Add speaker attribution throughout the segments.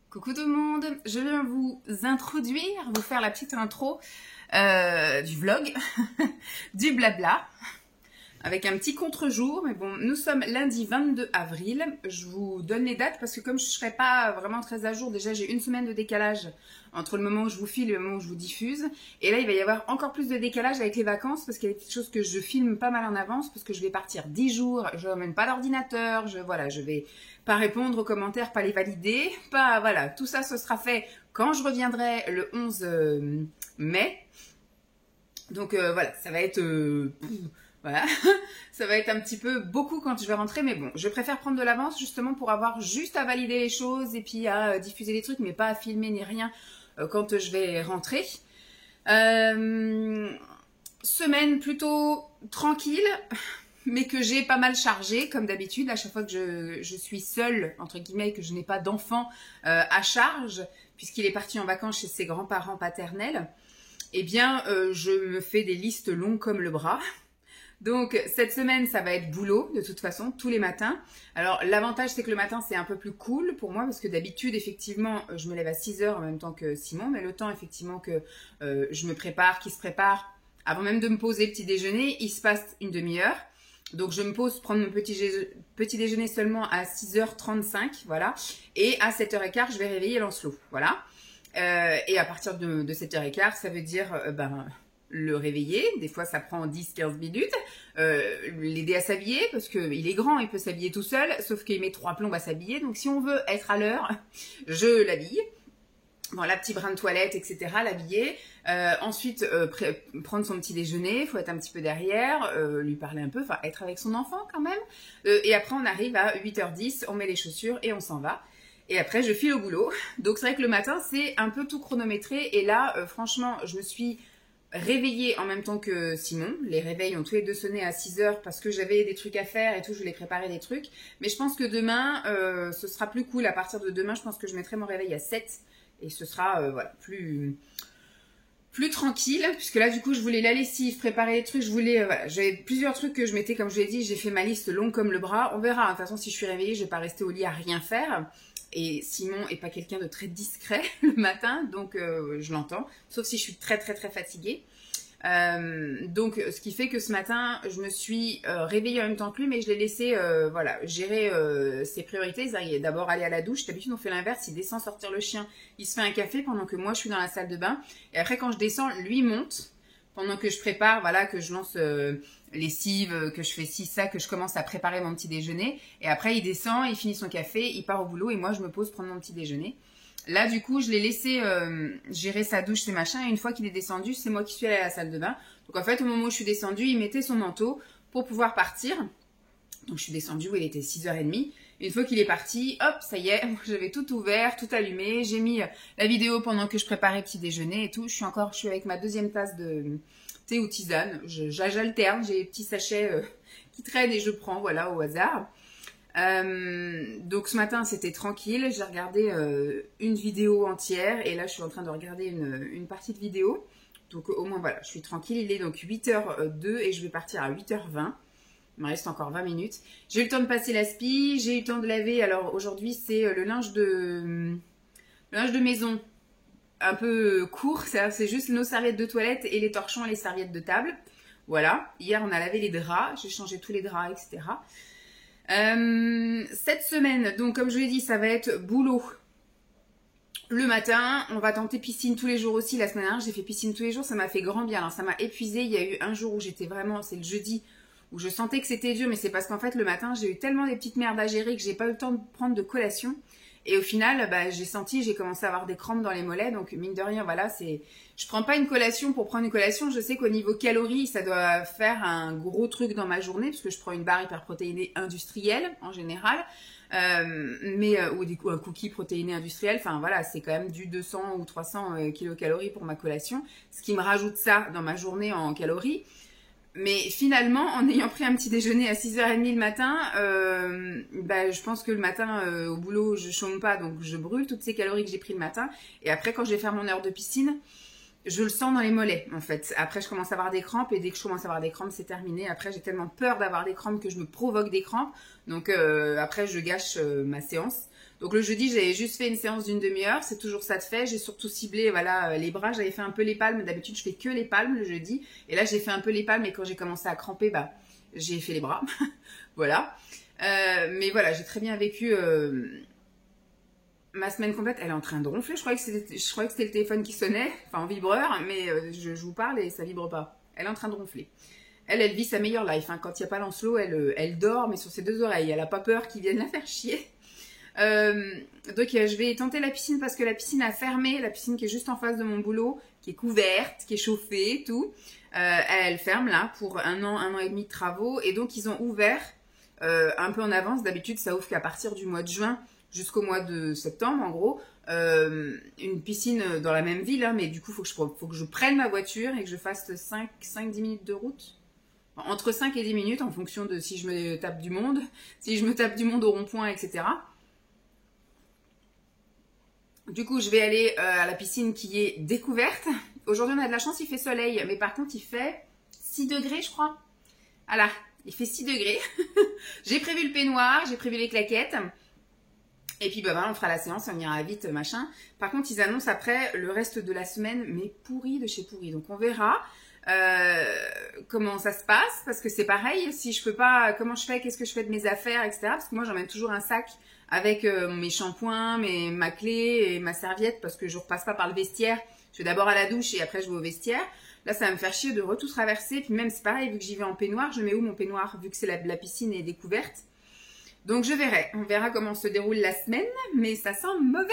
Speaker 1: Coucou tout le monde, je viens vous introduire, vous faire la petite intro du vlog, du blabla, avec un petit contre-jour. Mais bon, nous sommes lundi 22 avril, je vous donne les dates parce que comme je ne serai pas vraiment très à jour, déjà j'ai une semaine de décalage entre le moment où je vous filme et le moment où je vous diffuse. Et là il va y avoir encore plus de décalage avec les vacances parce qu'il y a des petites choses que je filme pas mal en avance parce que je vais partir 10 jours, je n'emmène pas d'ordinateur, je vais pas répondre aux commentaires, pas les valider, pas voilà, tout ça ce sera fait quand je reviendrai le 11 mai. Donc voilà, ça va être voilà, ça va être un petit peu beaucoup quand je vais rentrer, mais bon, je préfère prendre de l'avance justement pour avoir juste à valider les choses et puis à diffuser les trucs, mais pas à filmer ni rien quand je vais rentrer. Semaine plutôt tranquille, mais que j'ai pas mal chargé, comme d'habitude, à chaque fois que je suis seule, entre guillemets, que je n'ai pas d'enfant à charge, puisqu'il est parti en vacances chez ses grands-parents paternels, eh bien, je me fais des listes longues comme le bras. Donc, cette semaine, ça va être boulot, de toute façon, tous les matins. Alors, l'avantage, c'est que le matin, c'est un peu plus cool pour moi, parce que d'habitude, effectivement, je me lève à 6 h en même temps que Simon, mais le temps, effectivement, que je me prépare, qu'il se prépare, avant même de me poser le petit déjeuner, il se passe une demi-heure. Donc, je me pose prendre mon petit déjeuner seulement à 6h35, voilà. Et à 7h15, je vais réveiller Lancelot, voilà. Et à partir de 7h15, ça veut dire, le réveiller, des fois ça prend 10-15 minutes, l'aider à s'habiller, parce qu'il est grand, il peut s'habiller tout seul, sauf qu'il met 3 plombes à s'habiller, donc si on veut être à l'heure, je l'habille. Bon, la petite brin de toilette, etc., l'habiller. Ensuite, prendre son petit déjeuner, il faut être un petit peu derrière, lui parler un peu, enfin être avec son enfant quand même. Et après, on arrive à 8h10, on met les chaussures et on s'en va. Et après, je file au boulot. Donc, c'est vrai que le matin, c'est un peu tout chronométré. Et là, franchement, je me suis réveillée en même temps que Simon. Les réveils ont tous les deux sonné à 6h parce que j'avais des trucs à faire et tout, je voulais préparer des trucs. Mais je pense que demain, ce sera plus cool. À partir de demain, je pense que je mettrai mon réveil à 7 et ce sera voilà, plus tranquille. Puisque là, du coup, je voulais la lessive, préparer les trucs. Je voulais, voilà, j'avais plusieurs trucs que je mettais, comme je l'ai dit, j'ai fait ma liste longue comme le bras. On verra. De toute façon, si je suis réveillée, je vais pas rester au lit à rien faire. Et Simon est pas quelqu'un de très discret le matin, donc je l'entends, sauf si je suis très fatiguée. Donc ce qui fait que ce matin, je me suis réveillée en même temps que lui, mais je l'ai laissé voilà, gérer ses priorités. D'abord aller à la douche. D'habitude, on fait l'inverse. Il descend sortir le chien, il se fait un café pendant que moi, je suis dans la salle de bain. Et après, quand je descends, lui monte. Pendant que je prépare, voilà, que je lance lessive, que je fais ci, ça, que je commence à préparer mon petit déjeuner. Et après, il descend, il finit son café, il part au boulot et moi, je me pose prendre mon petit déjeuner. Là, du coup, je l'ai laissé gérer sa douche, ses machins. Et une fois qu'il est descendu, c'est moi qui suis allée à la salle de bain. Donc, en fait, au moment où je suis descendue, il mettait son manteau pour pouvoir partir. Donc, je suis descendue où il était 6h30. Une fois qu'il est parti, hop, ça y est, j'avais tout ouvert, tout allumé. J'ai mis la vidéo pendant que je préparais le petit déjeuner et tout. Je suis avec ma deuxième tasse de thé ou tisane. J'alterne, j'ai des petits sachets qui traînent et je prends, voilà, au hasard. Donc ce matin, c'était tranquille. J'ai regardé une vidéo entière et là, je suis en train de regarder une partie de vidéo. Donc au moins, voilà, je suis tranquille. Il est donc 8h02 et je vais partir à 8h20. Il me reste encore 20 minutes. J'ai eu le temps de passer l'aspi, j'ai eu le temps de laver. Alors aujourd'hui, c'est le linge de maison un peu court. C'est juste nos serviettes de toilette et les torchons et les serviettes de table. Voilà. Hier, on a lavé les draps. J'ai changé tous les draps, etc. Cette semaine, donc comme je l'ai dit, ça va être boulot. Le matin, on va tenter piscine tous les jours aussi. La semaine dernière, j'ai fait piscine tous les jours. Ça m'a fait grand bien. Alors, ça m'a épuisée. Il y a eu un jour où j'étais vraiment, c'est le jeudi, où je sentais que c'était dur, mais c'est parce qu'en fait, le matin, j'ai eu tellement des petites merdes à gérer que j'ai pas eu le temps de prendre de collation. Et au final, j'ai commencé à avoir des crampes dans les mollets. Donc, mine de rien, voilà, je prends pas une collation pour prendre une collation. Je sais qu'au niveau calories, ça doit faire un gros truc dans ma journée, parce que je prends une barre hyperprotéinée industrielle, en général. Ou du coup, un cookie protéiné industriel. Enfin, voilà, c'est quand même du 200 ou 300 kilocalories pour ma collation. Ce qui me rajoute ça dans ma journée en calories. Mais finalement, en ayant pris un petit déjeuner à 6h30 le matin, je pense que le matin, au boulot, je chôme pas, donc je brûle toutes ces calories que j'ai pris le matin. Et après, quand je vais faire mon heure de piscine, je le sens dans les mollets, en fait. Après, je commence à avoir des crampes, et dès que je commence à avoir des crampes, c'est terminé. Après, j'ai tellement peur d'avoir des crampes que je me provoque des crampes. Donc, après, je gâche ma séance. Donc le jeudi, j'avais juste fait une séance d'une demi-heure, c'est toujours ça de fait. J'ai surtout ciblé voilà, les bras, j'avais fait un peu les palmes. D'habitude, je fais que les palmes le jeudi. Et là, j'ai fait un peu les palmes et quand j'ai commencé à cramper, bah, j'ai fait les bras. Voilà. Mais voilà, j'ai très bien vécu ma semaine complète. Elle est en train de ronfler. Je croyais que c'était le téléphone qui sonnait, enfin en vibreur, mais je vous parle et ça vibre pas. Elle est en train de ronfler. Elle vit sa meilleure life. Hein. Quand il n'y a pas Lancelot, elle dort, mais sur ses deux oreilles. Elle n'a pas peur qu'ils viennent la faire chier. Donc je vais tenter la piscine parce que la piscine a fermé. La piscine qui est juste en face de mon boulot, qui est couverte, qui est chauffée, tout. Elle ferme là pour un an et demi de travaux. Et donc ils ont ouvert un peu en avance. D'habitude, ça ouvre qu'à partir du mois de juin jusqu'au mois de septembre, en gros. Une piscine dans la même ville, hein, mais du coup, faut que je prenne ma voiture et que je fasse 5-10 minutes de route. Entre 5 et 10 minutes en fonction de si je me tape du monde, si je me tape du monde au rond-point, etc. Du coup, je vais aller à la piscine qui est découverte. Aujourd'hui, on a de la chance, il fait soleil, mais par contre, il fait 6 degrés, je crois. Voilà, il fait 6 degrés. J'ai prévu le peignoir, j'ai prévu les claquettes. Et puis, bah, voilà, on fera la séance, on ira vite, machin. Par contre, ils annoncent après le reste de la semaine, mais pourri de chez pourri. Donc, on verra. Comment ça se passe, parce que c'est pareil, si je peux pas, comment je fais, qu'est-ce que je fais de mes affaires, etc. Parce que moi j'emmène toujours un sac avec mes shampoings, ma clé et ma serviette, parce que je repasse pas par le vestiaire, je vais d'abord à la douche et après je vais au vestiaire. Là ça va me faire chier de tout traverser, puis même c'est pareil, vu que j'y vais en peignoir, je mets où mon peignoir, vu que c'est la piscine est découverte. Donc je verrai, on verra comment se déroule la semaine, mais ça sent mauvais,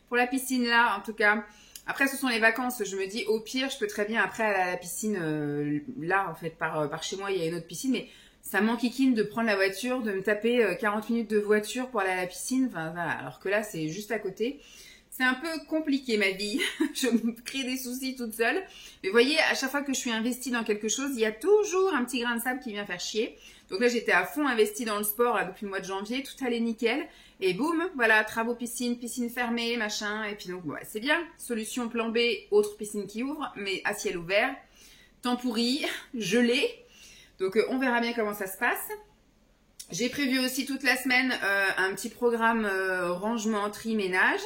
Speaker 1: pour la piscine là, en tout cas. Après, ce sont les vacances. Je me dis, au pire, je peux très bien après aller à la piscine. Là, en fait, par chez moi, il y a une autre piscine. Mais ça m'enquiquine de prendre la voiture, de me taper 40 minutes de voiture pour aller à la piscine. Enfin, voilà. Alors que là, c'est juste à côté. C'est un peu compliqué, ma vie. Je me crée des soucis toute seule. Mais vous voyez, à chaque fois que je suis investie dans quelque chose, il y a toujours un petit grain de sable qui vient faire chier. Donc là, j'étais à fond investie dans le sport là, depuis le mois de janvier. Tout allait nickel. Et boum, voilà, travaux piscine, piscine fermée, machin. Et puis donc, ouais, c'est bien. Solution plan B, autre piscine qui ouvre, mais à ciel ouvert. Temps pourri, gelé. Donc, on verra bien comment ça se passe. J'ai prévu aussi toute la semaine un petit programme rangement, tri, ménage.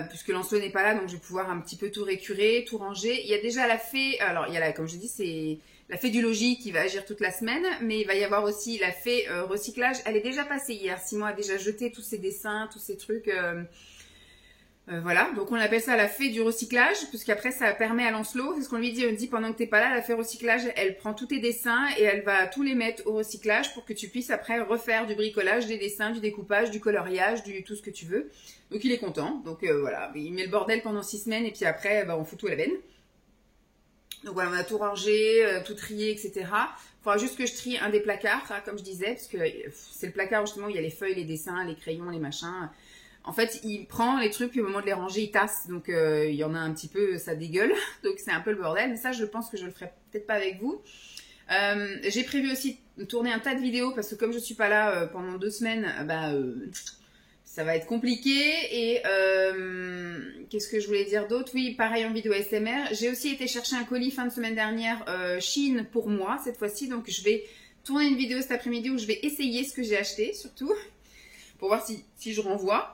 Speaker 1: Puisque Lancelot n'est pas là, donc je vais pouvoir un petit peu tout récurer, tout ranger. Il y a déjà la fée, alors il y a comme je dis, c'est la fée du logis qui va agir toute la semaine, mais il va y avoir aussi la fée recyclage. Elle est déjà passée hier, Simon a déjà jeté tous ses dessins, tous ces trucs. Voilà, donc on appelle ça la fée du recyclage, puisqu'après ça permet à Lancelot, c'est ce qu'on lui dit, on dit pendant que t'es pas là, la fée recyclage, elle prend tous tes dessins et elle va tous les mettre au recyclage pour que tu puisses après refaire du bricolage, des dessins, du découpage, du coloriage, tout ce que tu veux. Donc il est content, donc voilà, il met le bordel pendant 6 semaines et puis après bah, on fout tout à la benne. Donc voilà, on a tout rangé, tout trié, etc. Il faudra juste que je trie un des placards, hein, comme je disais, parce que c'est le placard justement où il y a les feuilles, les dessins, les crayons, les machins. En fait, il prend les trucs, puis au moment de les ranger, il tasse. Donc, il y en a un petit peu, ça dégueule. Donc, c'est un peu le bordel. Mais ça, je pense que je le ferai peut-être pas avec vous. J'ai prévu aussi de tourner un tas de vidéos parce que comme je suis pas là pendant 2 semaines, ça va être compliqué. Et qu'est-ce que je voulais dire d'autre? Oui, pareil en vidéo SMR. J'ai aussi été chercher un colis fin de semaine dernière, Chine pour moi cette fois-ci. Donc, je vais tourner une vidéo cet après-midi où je vais essayer ce que j'ai acheté surtout pour voir si je renvoie.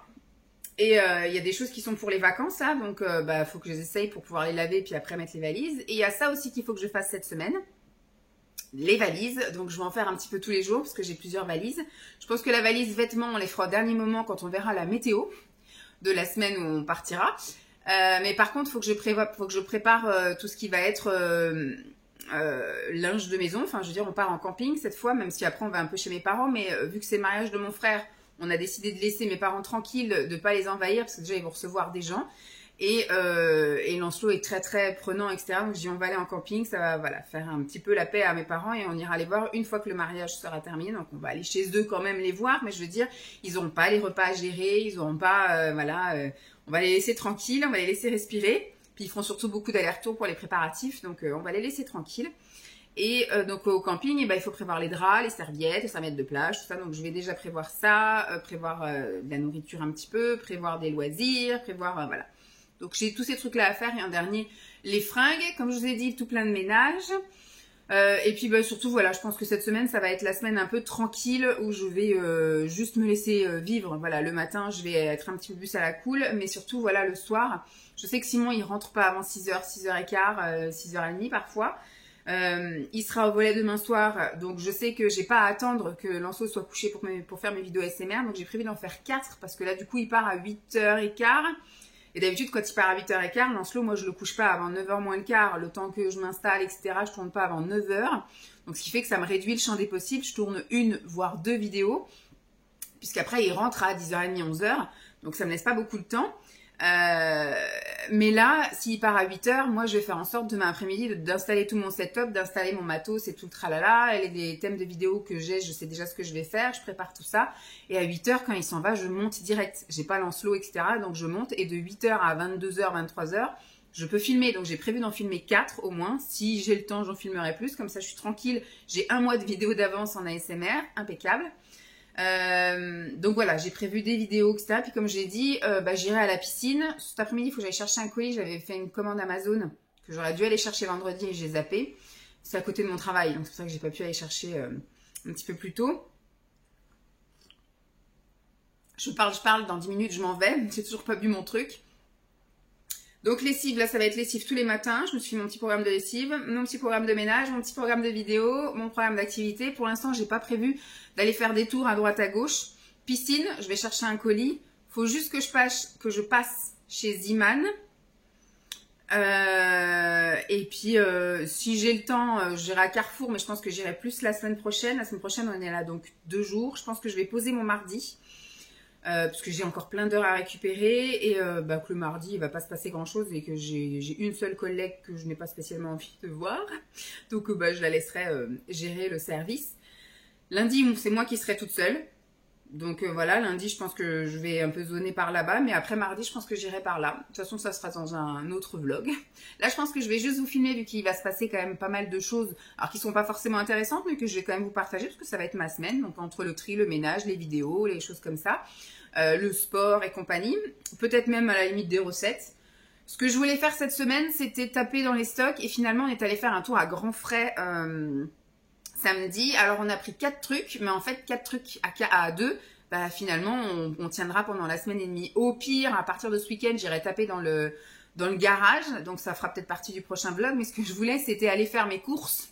Speaker 1: Et il y a des choses qui sont pour les vacances là, donc faut que je les essaye pour pouvoir les laver puis après mettre les valises. Et il y a ça aussi qu'il faut que je fasse cette semaine, les valises. Donc je vais en faire un petit peu tous les jours parce que j'ai plusieurs valises. Je pense que la valise vêtements, on les fera au dernier moment quand on verra la météo de la semaine où on partira. Mais par contre, faut que je prépare tout ce qui va être linge de maison. Enfin, je veux dire, on part en camping cette fois, même si après on va un peu chez mes parents. Mais vu que c'est le mariage de mon frère, on a décidé de laisser mes parents tranquilles, de ne pas les envahir, parce que déjà, ils vont recevoir des gens. Et Lancelot est très, très prenant, etc. Donc, je dis, on va aller en camping, ça va voilà, faire un petit peu la paix à mes parents et on ira les voir une fois que le mariage sera terminé. Donc, on va aller chez eux quand même les voir, mais je veux dire, ils n'auront pas les repas à gérer, ils n'auront pas, on va les laisser tranquilles, on va les laisser respirer. Puis, ils feront surtout beaucoup d'allers-retours pour les préparatifs, donc on va les laisser tranquilles. Et donc au camping, il faut prévoir les draps, les serviettes de plage, tout ça. Donc je vais déjà prévoir ça, prévoir de la nourriture un petit peu, prévoir des loisirs, prévoir voilà. Donc j'ai tous ces trucs-là à faire. Et en dernier, les fringues, comme je vous ai dit, tout plein de ménage. Et puis bah, surtout voilà, je pense que cette semaine ça va être la semaine un peu tranquille où je vais juste me laisser vivre. Voilà, le matin je vais être un petit peu plus à la cool, mais surtout voilà le soir, je sais que Simon il rentre pas avant 6h, 6h15, 6h30 parfois. Il sera au volet demain soir, donc je sais que j'ai pas à attendre que Lancelot soit couché pour faire mes vidéos ASMR, donc j'ai prévu d'en faire 4 parce que là du coup il part à 8h15. Et d'habitude, quand il part à 8h15, Lancelot, moi, je le couche pas avant 9h moins le quart, le temps que je m'installe, etc. Je tourne pas avant 9h. Donc, ce qui fait que ça me réduit le champ des possibles. Je tourne 1 voire 2 vidéos, puisqu'après, il rentre à 10h30, 11h. Donc, ça me laisse pas beaucoup de temps. Mais là, s'il part à 8h, moi, je vais faire en sorte demain après-midi d'installer tout mon setup, d'installer mon matos et tout le tralala. Et les thèmes de vidéos que j'ai, je sais déjà ce que je vais faire, je prépare tout ça. Et à 8h, quand il s'en va, je monte direct. J'ai pas Lancelot, etc. Donc, je monte. Et de 8h à 22h, 23h, je peux filmer. Donc, j'ai prévu d'en filmer 4 au moins. Si j'ai le temps, j'en filmerai plus. Comme ça, je suis tranquille. J'ai 1 mois de vidéos d'avance en ASMR. Impeccable. Donc voilà, j'ai prévu des vidéos, etc. Puis comme j'ai dit, j'irai à la piscine. Cet après-midi, il faut que j'aille chercher un colis. J'avais fait une commande Amazon que j'aurais dû aller chercher vendredi et j'ai zappé. C'est à côté de mon travail, donc c'est pour ça que j'ai pas pu aller chercher un petit peu plus tôt. Je parle, dans 10 minutes je m'en vais. J'ai toujours pas bu mon truc. Donc lessive, là ça va être lessive tous les matins. Je me suis fait mon petit programme de lessive, mon petit programme de ménage, mon petit programme de vidéo, mon programme d'activité. Pour l'instant, j'ai pas prévu d'aller faire des tours à droite à gauche. Piscine, je vais chercher un colis. Faut juste que je passe chez Ziman. Et puis si j'ai le temps, j'irai à Carrefour, mais je pense que j'irai plus la semaine prochaine. La semaine prochaine, on est là donc 2 jours. Je pense que je vais poser mon mardi. Parce que j'ai encore plein d'heures à récupérer et que le mardi il va pas se passer grand chose et que j'ai une seule collègue que je n'ai pas spécialement envie de voir, donc je la laisserai gérer le service. Lundi c'est moi qui serai toute seule, donc voilà, lundi je pense que je vais un peu zoner par là-bas, mais après mardi je pense que j'irai par là. De toute façon ça sera dans un autre vlog. Là je pense que je vais juste vous filmer vu qu'il va se passer quand même pas mal de choses, alors qui sont pas forcément intéressantes mais que je vais quand même vous partager parce que ça va être ma semaine, donc entre le tri, le ménage, les vidéos, les choses comme ça, le sport et compagnie, peut-être même à la limite des recettes. Ce que je voulais faire cette semaine c'était taper dans les stocks et finalement on est allé faire un tour à grands frais samedi. Alors on a pris 4 trucs, mais en fait 4 trucs à 2, finalement on tiendra pendant la semaine et demie. Au pire, à partir de ce week-end, j'irai taper dans le garage, donc ça fera peut-être partie du prochain vlog, mais ce que je voulais c'était aller faire mes courses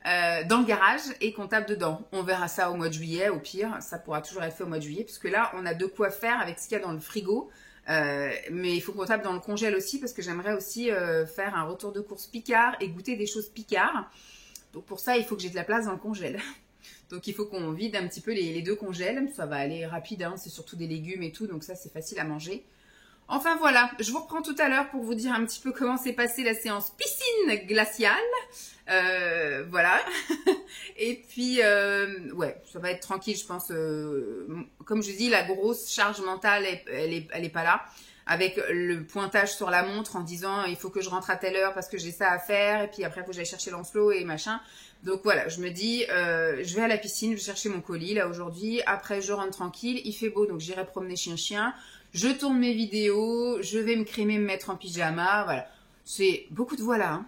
Speaker 1: dans le garage et qu'on tape dedans. On verra ça au mois de juillet, au pire, ça pourra toujours être fait au mois de juillet, parce que là on a de quoi faire avec ce qu'il y a dans le frigo. Mais il faut qu'on tape dans le congèle aussi, parce que j'aimerais aussi faire un retour de course Picard et goûter des choses Picard. Donc pour ça, il faut que j'ai de la place dans le congèle. Donc il faut qu'on vide un petit peu les 2 congèles. Ça va aller rapide, hein, c'est surtout des légumes et tout, donc ça c'est facile à manger. Enfin voilà, je vous reprends tout à l'heure pour vous dire un petit peu comment s'est passée la séance piscine glaciale. Voilà. Et puis, ouais, ça va être tranquille, je pense. Comme je dis, la grosse charge mentale, elle est pas là. Avec le pointage sur la montre en disant il faut que je rentre à telle heure parce que j'ai ça à faire. Et puis après, il faut que j'aille chercher Lancelot et machin. Donc voilà, je me dis, je vais à la piscine, je vais chercher mon colis là aujourd'hui. Après, je rentre tranquille. Il fait beau, donc j'irai promener chien-chien. Je tourne mes vidéos, je vais me crémer, me mettre en pyjama. Voilà, c'est beaucoup de voilà. Hein.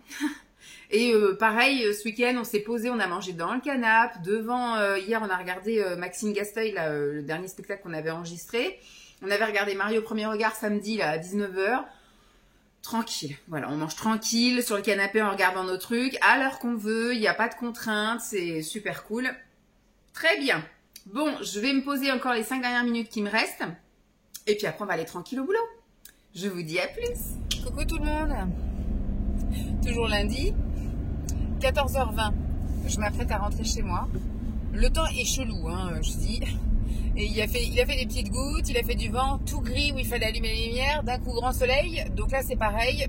Speaker 1: Et pareil, ce week-end, on s'est posé, on a mangé dans le canapé. Devant, hier, on a regardé Maxime Gasteuil, là, le dernier spectacle qu'on avait enregistré. On avait regardé Marie au premier regard samedi là, à 19h. Tranquille. Voilà, on mange tranquille sur le canapé en regardant nos trucs. À l'heure qu'on veut, il n'y a pas de contraintes. C'est super cool. Très bien. Bon, je vais me poser encore les 5 dernières minutes qui me restent. Et puis après, on va aller tranquille au boulot. Je vous dis à plus. Coucou tout le monde. Toujours lundi. 14h20. Je m'apprête à rentrer chez moi. Le temps est chelou, hein, je dis. Et il a fait des petites gouttes, il a fait du vent tout gris où il fallait allumer les lumières, d'un coup grand soleil. Donc là c'est pareil,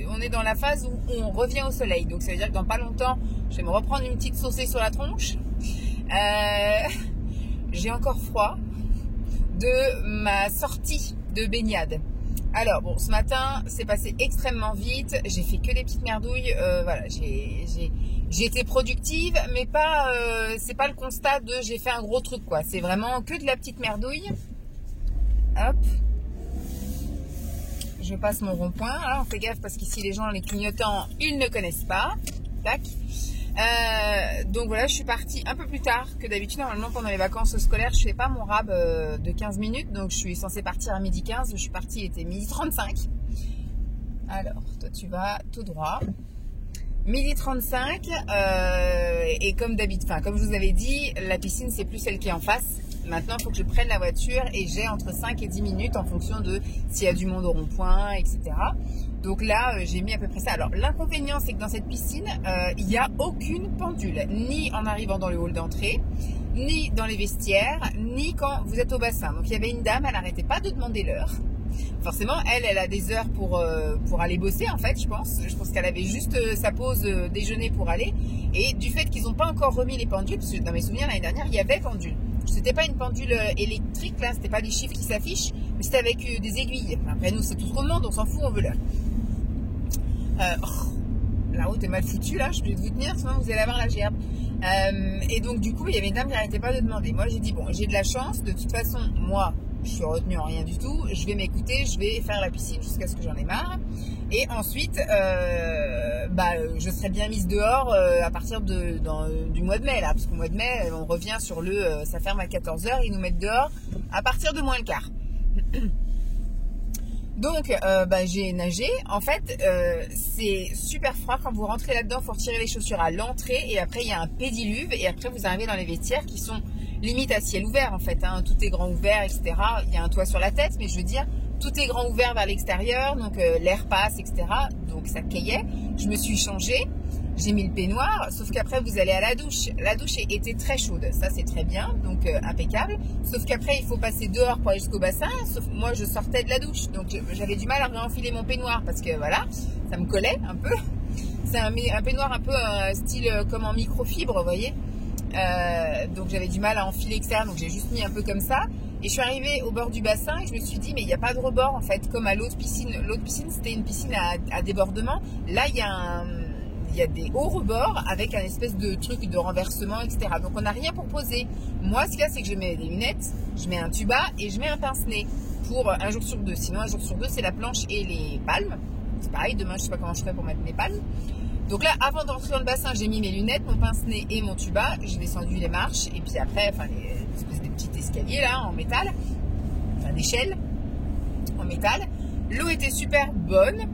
Speaker 1: on est dans la phase où on revient au soleil. Donc ça veut dire que dans pas longtemps, je vais me reprendre une petite saucée sur la tronche. J'ai encore froid de ma sortie de baignade. Alors bon, ce matin, c'est passé extrêmement vite. J'ai fait que des petites merdouilles. Voilà, j'ai été productive, mais pas. C'est pas le constat de j'ai fait un gros truc quoi. C'est vraiment que de la petite merdouille. Hop. Je passe mon rond-point. Alors, on fait gaffe parce qu'ici les gens, les clignotants, ils ne connaissent pas. Tac. Donc voilà, je suis partie un peu plus tard que d'habitude. Normalement, pendant les vacances scolaires, je fais pas mon rab de 15 minutes. Donc je suis censée partir à 12h15. Je suis partie, il était 12h35. Alors, toi tu vas tout droit. 12h35. Et comme d'habitude, enfin comme je vous avais dit, la piscine c'est plus celle qui est en face. Maintenant, il faut que je prenne la voiture et j'ai entre 5 et 10 minutes en fonction de s'il y a du monde au rond-point, etc. Donc là, j'ai mis à peu près ça. Alors, l'inconvénient, c'est que dans cette piscine, il n'y a aucune pendule, ni en arrivant dans le hall d'entrée, ni dans les vestiaires, ni quand vous êtes au bassin. Donc, il y avait une dame, elle n'arrêtait pas de demander l'heure. Forcément, elle a des heures pour aller bosser, en fait, je pense. Je pense qu'elle avait juste sa pause déjeuner pour aller. Et du fait qu'ils n'ont pas encore remis les pendules, parce que dans mes souvenirs, l'année dernière, il y avait pendule. C'était pas une pendule électrique, là, c'était pas des chiffres qui s'affichent, mais c'était avec des aiguilles. Après, nous, c'est tout trop de monde, on s'en fout, on veut l'heure. La route est mal foutue, là, je vais vous tenir, sinon vous allez avoir la gerbe. Et donc, du coup, il y avait une dame qui n'arrêtait pas de demander. Moi, j'ai dit, bon, j'ai de la chance, de toute façon, moi, je suis retenue en rien du tout, je vais m'écouter, je vais faire la piscine jusqu'à ce que j'en ai marre. Et ensuite, je serai bien mise dehors à partir du mois de mai, là, parce qu'au mois de mai, on revient sur ça ferme à 14h, ils nous mettent dehors à partir de moins le quart. Donc, j'ai nagé. En fait, c'est super froid. Quand vous rentrez là-dedans, il faut retirer les chaussures à l'entrée. Et après, il y a un pédiluve. Et après, vous arrivez dans les vestiaires qui sont limite à ciel ouvert, en fait. Hein. Tout est grand ouvert, etc. Il y a un toit sur la tête, mais je veux dire, tout est grand ouvert vers l'extérieur. Donc, l'air passe, etc. Donc, ça caillait. Je me suis changée. J'ai mis le peignoir, sauf qu'après vous allez à la douche. La douche était très chaude, ça c'est très bien, donc impeccable. Sauf qu'après il faut passer dehors pour aller jusqu'au bassin. Sauf moi je sortais de la douche, donc j'avais du mal à réenfiler mon peignoir parce que voilà, ça me collait un peu. C'est un peignoir un peu style comme en microfibre, vous voyez. Donc j'avais du mal à enfiler externe, donc j'ai juste mis un peu comme ça. Et je suis arrivée au bord du bassin et je me suis dit mais il n'y a pas de rebord en fait, comme à l'autre piscine. L'autre piscine c'était une piscine à débordement. Là il y a des hauts rebords avec un espèce de truc de renversement, etc. Donc on n'a rien pour poser. Moi, ce qu'il y a, c'est que je mets des lunettes, je mets un tuba et je mets un pince-nez pour un jour sur deux. Sinon, un jour sur deux, c'est la planche et les palmes. C'est pareil, demain, je ne sais pas comment je ferai pour mettre mes palmes. Donc là, avant d'entrer dans le bassin, j'ai mis mes lunettes, mon pince-nez et mon tuba. J'ai descendu les marches et puis après, les espèces de petits escaliers là, en métal, enfin d'échelle en métal. L'eau était super bonne.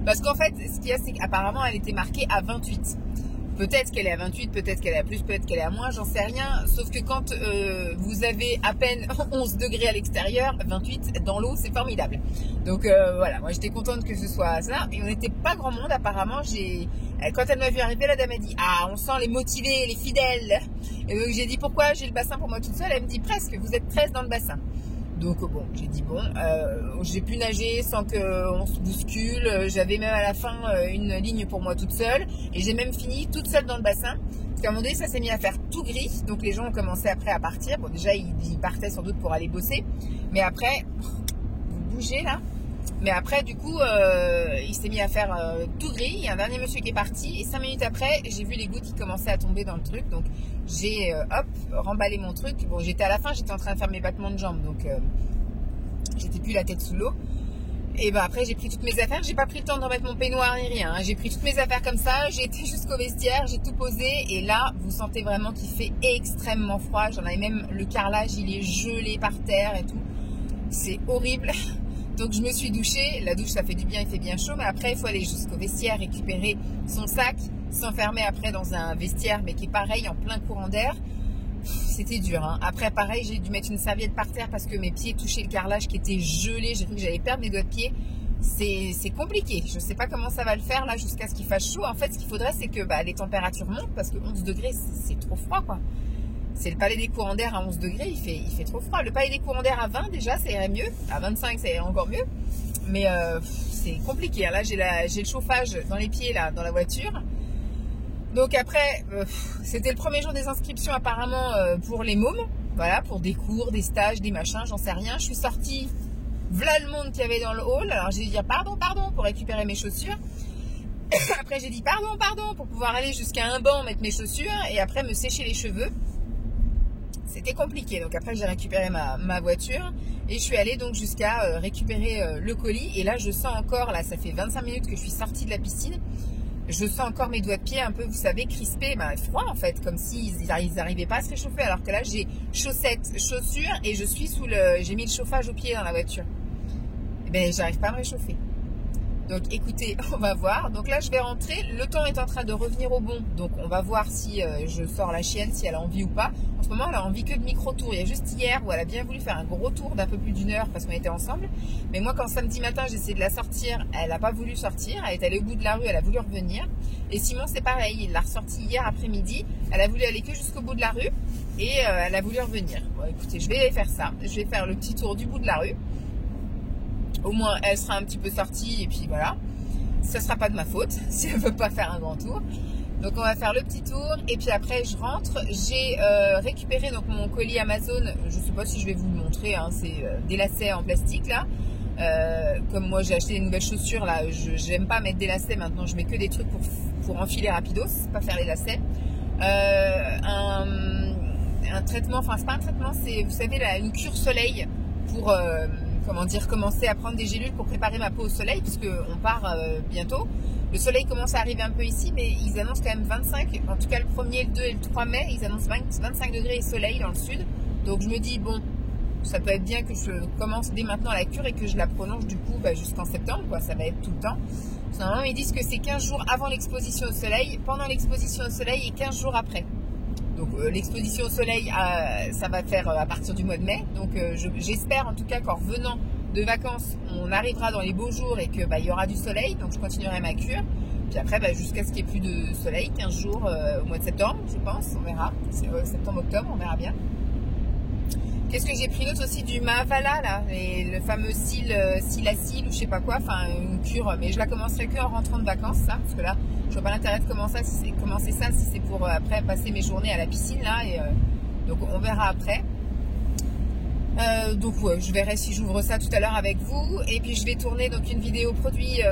Speaker 1: Parce qu'en fait, ce qu'il y a, c'est qu'apparemment, elle était marquée à 28. Peut-être qu'elle est à 28, peut-être qu'elle est à plus, peut-être qu'elle est à moins, j'en sais rien. Sauf que quand vous avez à peine 11 degrés à l'extérieur, 28 dans l'eau, c'est formidable. Donc voilà, moi j'étais contente que ce soit ça. Et on n'était pas grand monde, apparemment. Quand elle m'a vu arriver, la dame a dit « Ah, on sent les motivés, les fidèles ». Et donc j'ai dit « Pourquoi j'ai le bassin pour moi toute seule ?» Elle me dit « Presque, vous êtes 13 dans le bassin ». Donc bon, j'ai dit bon, j'ai pu nager sans qu'on se bouscule. J'avais même à la fin une ligne pour moi toute seule. Et j'ai même fini toute seule dans le bassin. Parce qu'à un moment donné, ça s'est mis à faire tout gris. Donc les gens ont commencé après à partir. Bon, déjà, ils partaient sans doute pour aller bosser. Mais après, vous bougez là. Mais après, du coup, il s'est mis à faire tout gris. Il y a un dernier monsieur qui est parti. Et 5 minutes après, j'ai vu les gouttes qui commençaient à tomber dans le truc. Donc, j'ai, remballé mon truc. Bon, j'étais à la fin, j'étais en train de faire mes battements de jambes. Donc, j'étais plus la tête sous l'eau. Et ben après, j'ai pris toutes mes affaires. J'ai pas pris le temps de remettre mon peignoir ni rien. Hein. J'ai pris toutes mes affaires comme ça. J'ai été jusqu'au vestiaire. J'ai tout posé. Et là, vous sentez vraiment qu'il fait extrêmement froid. J'en avais même le carrelage. Il est gelé par terre et tout. C'est horrible. Donc je me suis douchée, la douche ça fait du bien, il fait bien chaud, mais après il faut aller jusqu'au vestiaire, récupérer son sac, s'enfermer après dans un vestiaire mais qui est pareil en plein courant d'air. C'était dur, hein. Après pareil, j'ai dû mettre une serviette par terre parce que mes pieds touchaient le carrelage qui était gelé, j'ai cru que j'allais perdre mes doigts de pied. C'est compliqué, je ne sais pas comment ça va le faire là jusqu'à ce qu'il fasse chaud. En fait ce qu'il faudrait c'est que les températures montent parce que 11 degrés c'est trop froid quoi. C'est le palais des courants d'air à 11 degrés, il fait trop froid. Le palais des courants d'air à 20 déjà, ça irait mieux. À 25, ça irait encore mieux. Mais c'est compliqué. Là, j'ai le chauffage dans les pieds, là, dans la voiture. Donc après, c'était le premier jour des inscriptions apparemment pour les mômes. Voilà, pour des cours, des stages, des machins, j'en sais rien. Je suis sortie, voilà le monde qu'il y avait dans le hall. Alors j'ai dit pardon pour récupérer mes chaussures. Après j'ai dit pardon pour pouvoir aller jusqu'à un banc, mettre mes chaussures et après me sécher les cheveux. C'était compliqué, donc après j'ai récupéré ma voiture et je suis allée donc jusqu'à récupérer le colis. Et là je sens encore, là ça fait 25 minutes que je suis sortie de la piscine, je sens encore mes doigts de pied un peu, vous savez, crispés, froid en fait, comme s'ils n'arrivaient pas à se réchauffer. Alors que là, j'ai chaussettes, chaussures et je suis j'ai mis le chauffage au pied dans la voiture. Et ben, j'arrive pas à me réchauffer. Donc écoutez, on va voir. Donc là, je vais rentrer. Le temps est en train de revenir au bon. Donc on va voir si je sors la chienne, si elle a envie ou pas. En ce moment, elle a envie que de micro-tours. Il y a juste hier où elle a bien voulu faire un gros tour d'un peu plus d'une heure parce qu'on était ensemble. Mais moi, quand samedi matin, j'ai essayé de la sortir, elle n'a pas voulu sortir. Elle est allée au bout de la rue, elle a voulu revenir. Et Simon, c'est pareil. Il l'a ressorti hier après-midi. Elle a voulu aller que jusqu'au bout de la rue et elle a voulu revenir. Bon, écoutez, je vais faire ça. Je vais faire le petit tour du bout de la rue. Au moins, elle sera un petit peu sortie et puis voilà. Ça sera pas de ma faute si elle veut pas faire un grand tour. Donc on va faire le petit tour et puis après je rentre. J'ai récupéré donc mon colis Amazon. Je sais pas si je vais vous le montrer. Hein, c'est des lacets en plastique là. Comme moi j'ai acheté des nouvelles chaussures là, j'aime pas mettre des lacets maintenant. Je mets que des trucs pour enfiler rapidos, pas faire les lacets. Un traitement, enfin c'est pas un traitement, c'est vous savez une cure soleil pour comment dire, commencer à prendre des gélules pour préparer ma peau au soleil, puisque on part bientôt. Le soleil commence à arriver un peu ici, mais ils annoncent quand même 25, en tout cas le 1er, le 2 et le 3 mai, ils annoncent 25 degrés et soleil dans le sud. Donc je me dis, bon, ça peut être bien que je commence dès maintenant la cure et que je la prolonge du coup jusqu'en septembre, quoi. Ça va être tout le temps. Normalement, ils disent que c'est 15 jours avant l'exposition au soleil, pendant l'exposition au soleil et 15 jours après. Donc l'exposition au soleil, ça va faire à partir du mois de mai. Donc j'espère en tout cas qu'en revenant de vacances, on arrivera dans les beaux jours et que il y aura du soleil. Donc je continuerai ma cure. Puis après, jusqu'à ce qu'il n'y ait plus de soleil, 15 jours au mois de septembre, je pense, on verra. C'est septembre-octobre, on verra bien. Qu'est-ce que j'ai pris d'autre aussi? Du Mahavala, là, le fameux Silacil ou je sais pas quoi, enfin une cure, mais je la commencerai que en rentrant de vacances, ça, parce que là, je vois pas l'intérêt de commencer ça si c'est pour après passer mes journées à la piscine, là, et donc on verra après. Donc ouais, je verrai si j'ouvre ça tout à l'heure avec vous, et puis je vais tourner donc une vidéo produit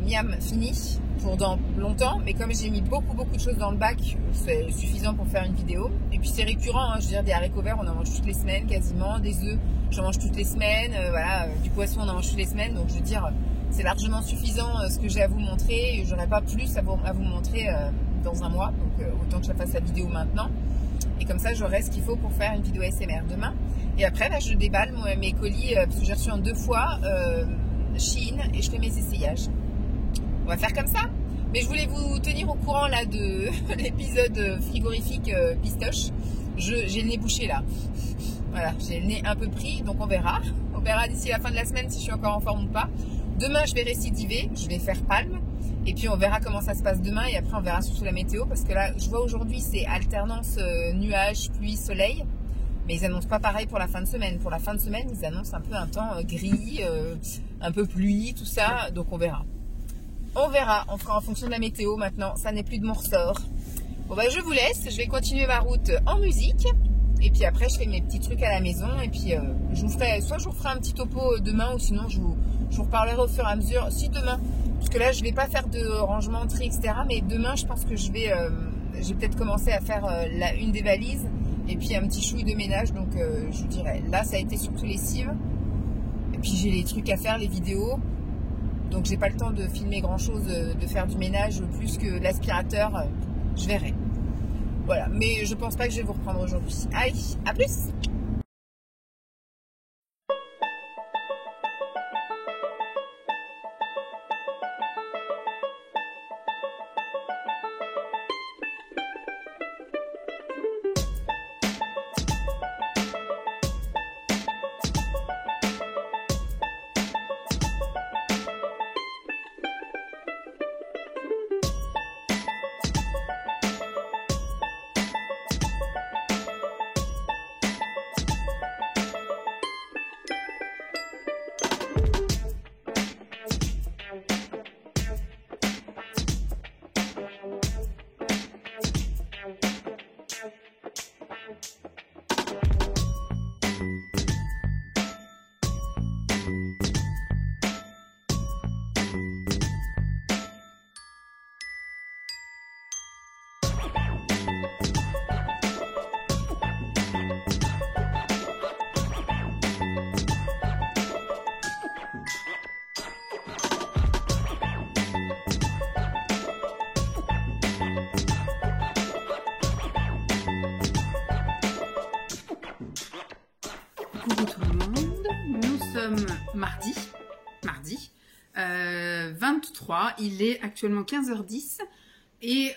Speaker 1: Miam fini pour dans longtemps, mais comme j'ai mis beaucoup de choses dans le bac, c'est suffisant pour faire une vidéo. Et puis c'est récurrent, hein, je veux dire, des haricots verts on en mange toutes les semaines quasiment, des œufs j'en mange toutes les semaines, voilà, du poisson on en mange toutes les semaines, donc je veux dire c'est largement suffisant ce que j'ai à vous montrer, j'aurai pas plus à vous montrer dans un mois, donc autant que je fasse la vidéo maintenant, et comme ça j'aurai ce qu'il faut pour faire une vidéo ASMR demain. Et après je déballe mes colis, parce que j'ai reçu en 2 fois Shein, et je fais mes essayages. On va faire comme ça. Mais je voulais vous tenir au courant là de l'épisode frigorifique pistoche. J'ai le nez bouché là. Voilà, j'ai le nez un peu pris, donc on verra. On verra d'ici la fin de la semaine si je suis encore en forme ou pas. Demain, je vais récidiver, je vais faire palme. Et puis on verra comment ça se passe demain. Et après, on verra surtout la météo. Parce que là, je vois aujourd'hui, c'est alternance nuages, pluie, soleil. Mais ils annoncent pas pareil pour la fin de semaine. Pour la fin de semaine, ils annoncent un peu un temps gris, un peu pluie, tout ça. Donc on verra. On verra, on fera en fonction de la météo maintenant, ça n'est plus de mon ressort. Bon je vous laisse, je vais continuer ma route en musique. Et puis après je fais mes petits trucs à la maison. Et puis je vous ferai, soit je vous ferai un petit topo demain, ou sinon je vous reparlerai au fur et à mesure. Si demain, parce que là je vais pas faire de rangement, tri, etc. Mais demain je pense que je vais peut-être commencer à faire une des valises. Et puis un petit chouille de ménage, donc je vous dirai. Là ça a été surtout lessive. Et puis j'ai les trucs à faire, les vidéos. Donc j'ai pas le temps de filmer grand chose, de faire du ménage plus que l'aspirateur, je verrai. Voilà, mais je pense pas que je vais vous reprendre aujourd'hui. Allez, à plus! mardi 23, il est actuellement 15h10 et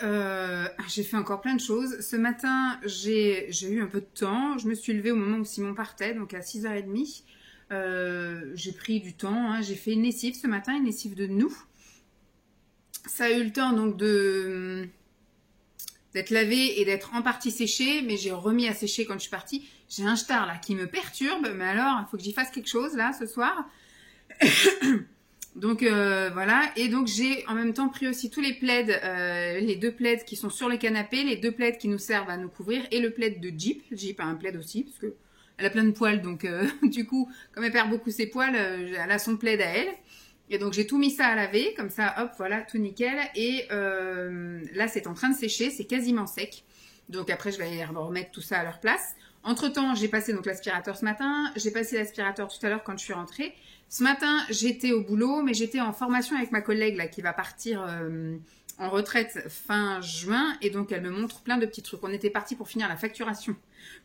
Speaker 1: j'ai fait encore plein de choses. Ce matin, j'ai eu un peu de temps, je me suis levée au moment où Simon partait, donc à 6h30. J'ai pris du temps, hein. J'ai fait une lessive ce matin, une lessive de nous. Ça a eu le temps donc d'être lavé et d'être en partie séché, mais j'ai remis à sécher quand je suis partie. J'ai un star là qui me perturbe, mais alors il faut que j'y fasse quelque chose là ce soir. Donc voilà, et donc j'ai en même temps pris aussi tous les plaids, les 2 plaids qui sont sur le canapé, les 2 plaids qui nous servent à nous couvrir, et le plaid de Jeep. Jeep a un plaid aussi, parce que elle a plein de poils, donc du coup, comme elle perd beaucoup ses poils, elle a son plaid à elle. Et donc j'ai tout mis ça à laver, comme ça, hop, voilà, tout nickel. Et là, c'est en train de sécher, c'est quasiment sec. Donc après, je vais aller remettre tout ça à leur place. Entre-temps, j'ai passé donc l'aspirateur ce matin, j'ai passé l'aspirateur tout à l'heure quand je suis rentrée. Ce matin, j'étais au boulot, mais j'étais en formation avec ma collègue là qui va partir en retraite fin juin, et donc elle me montre plein de petits trucs. On était parti pour finir la facturation.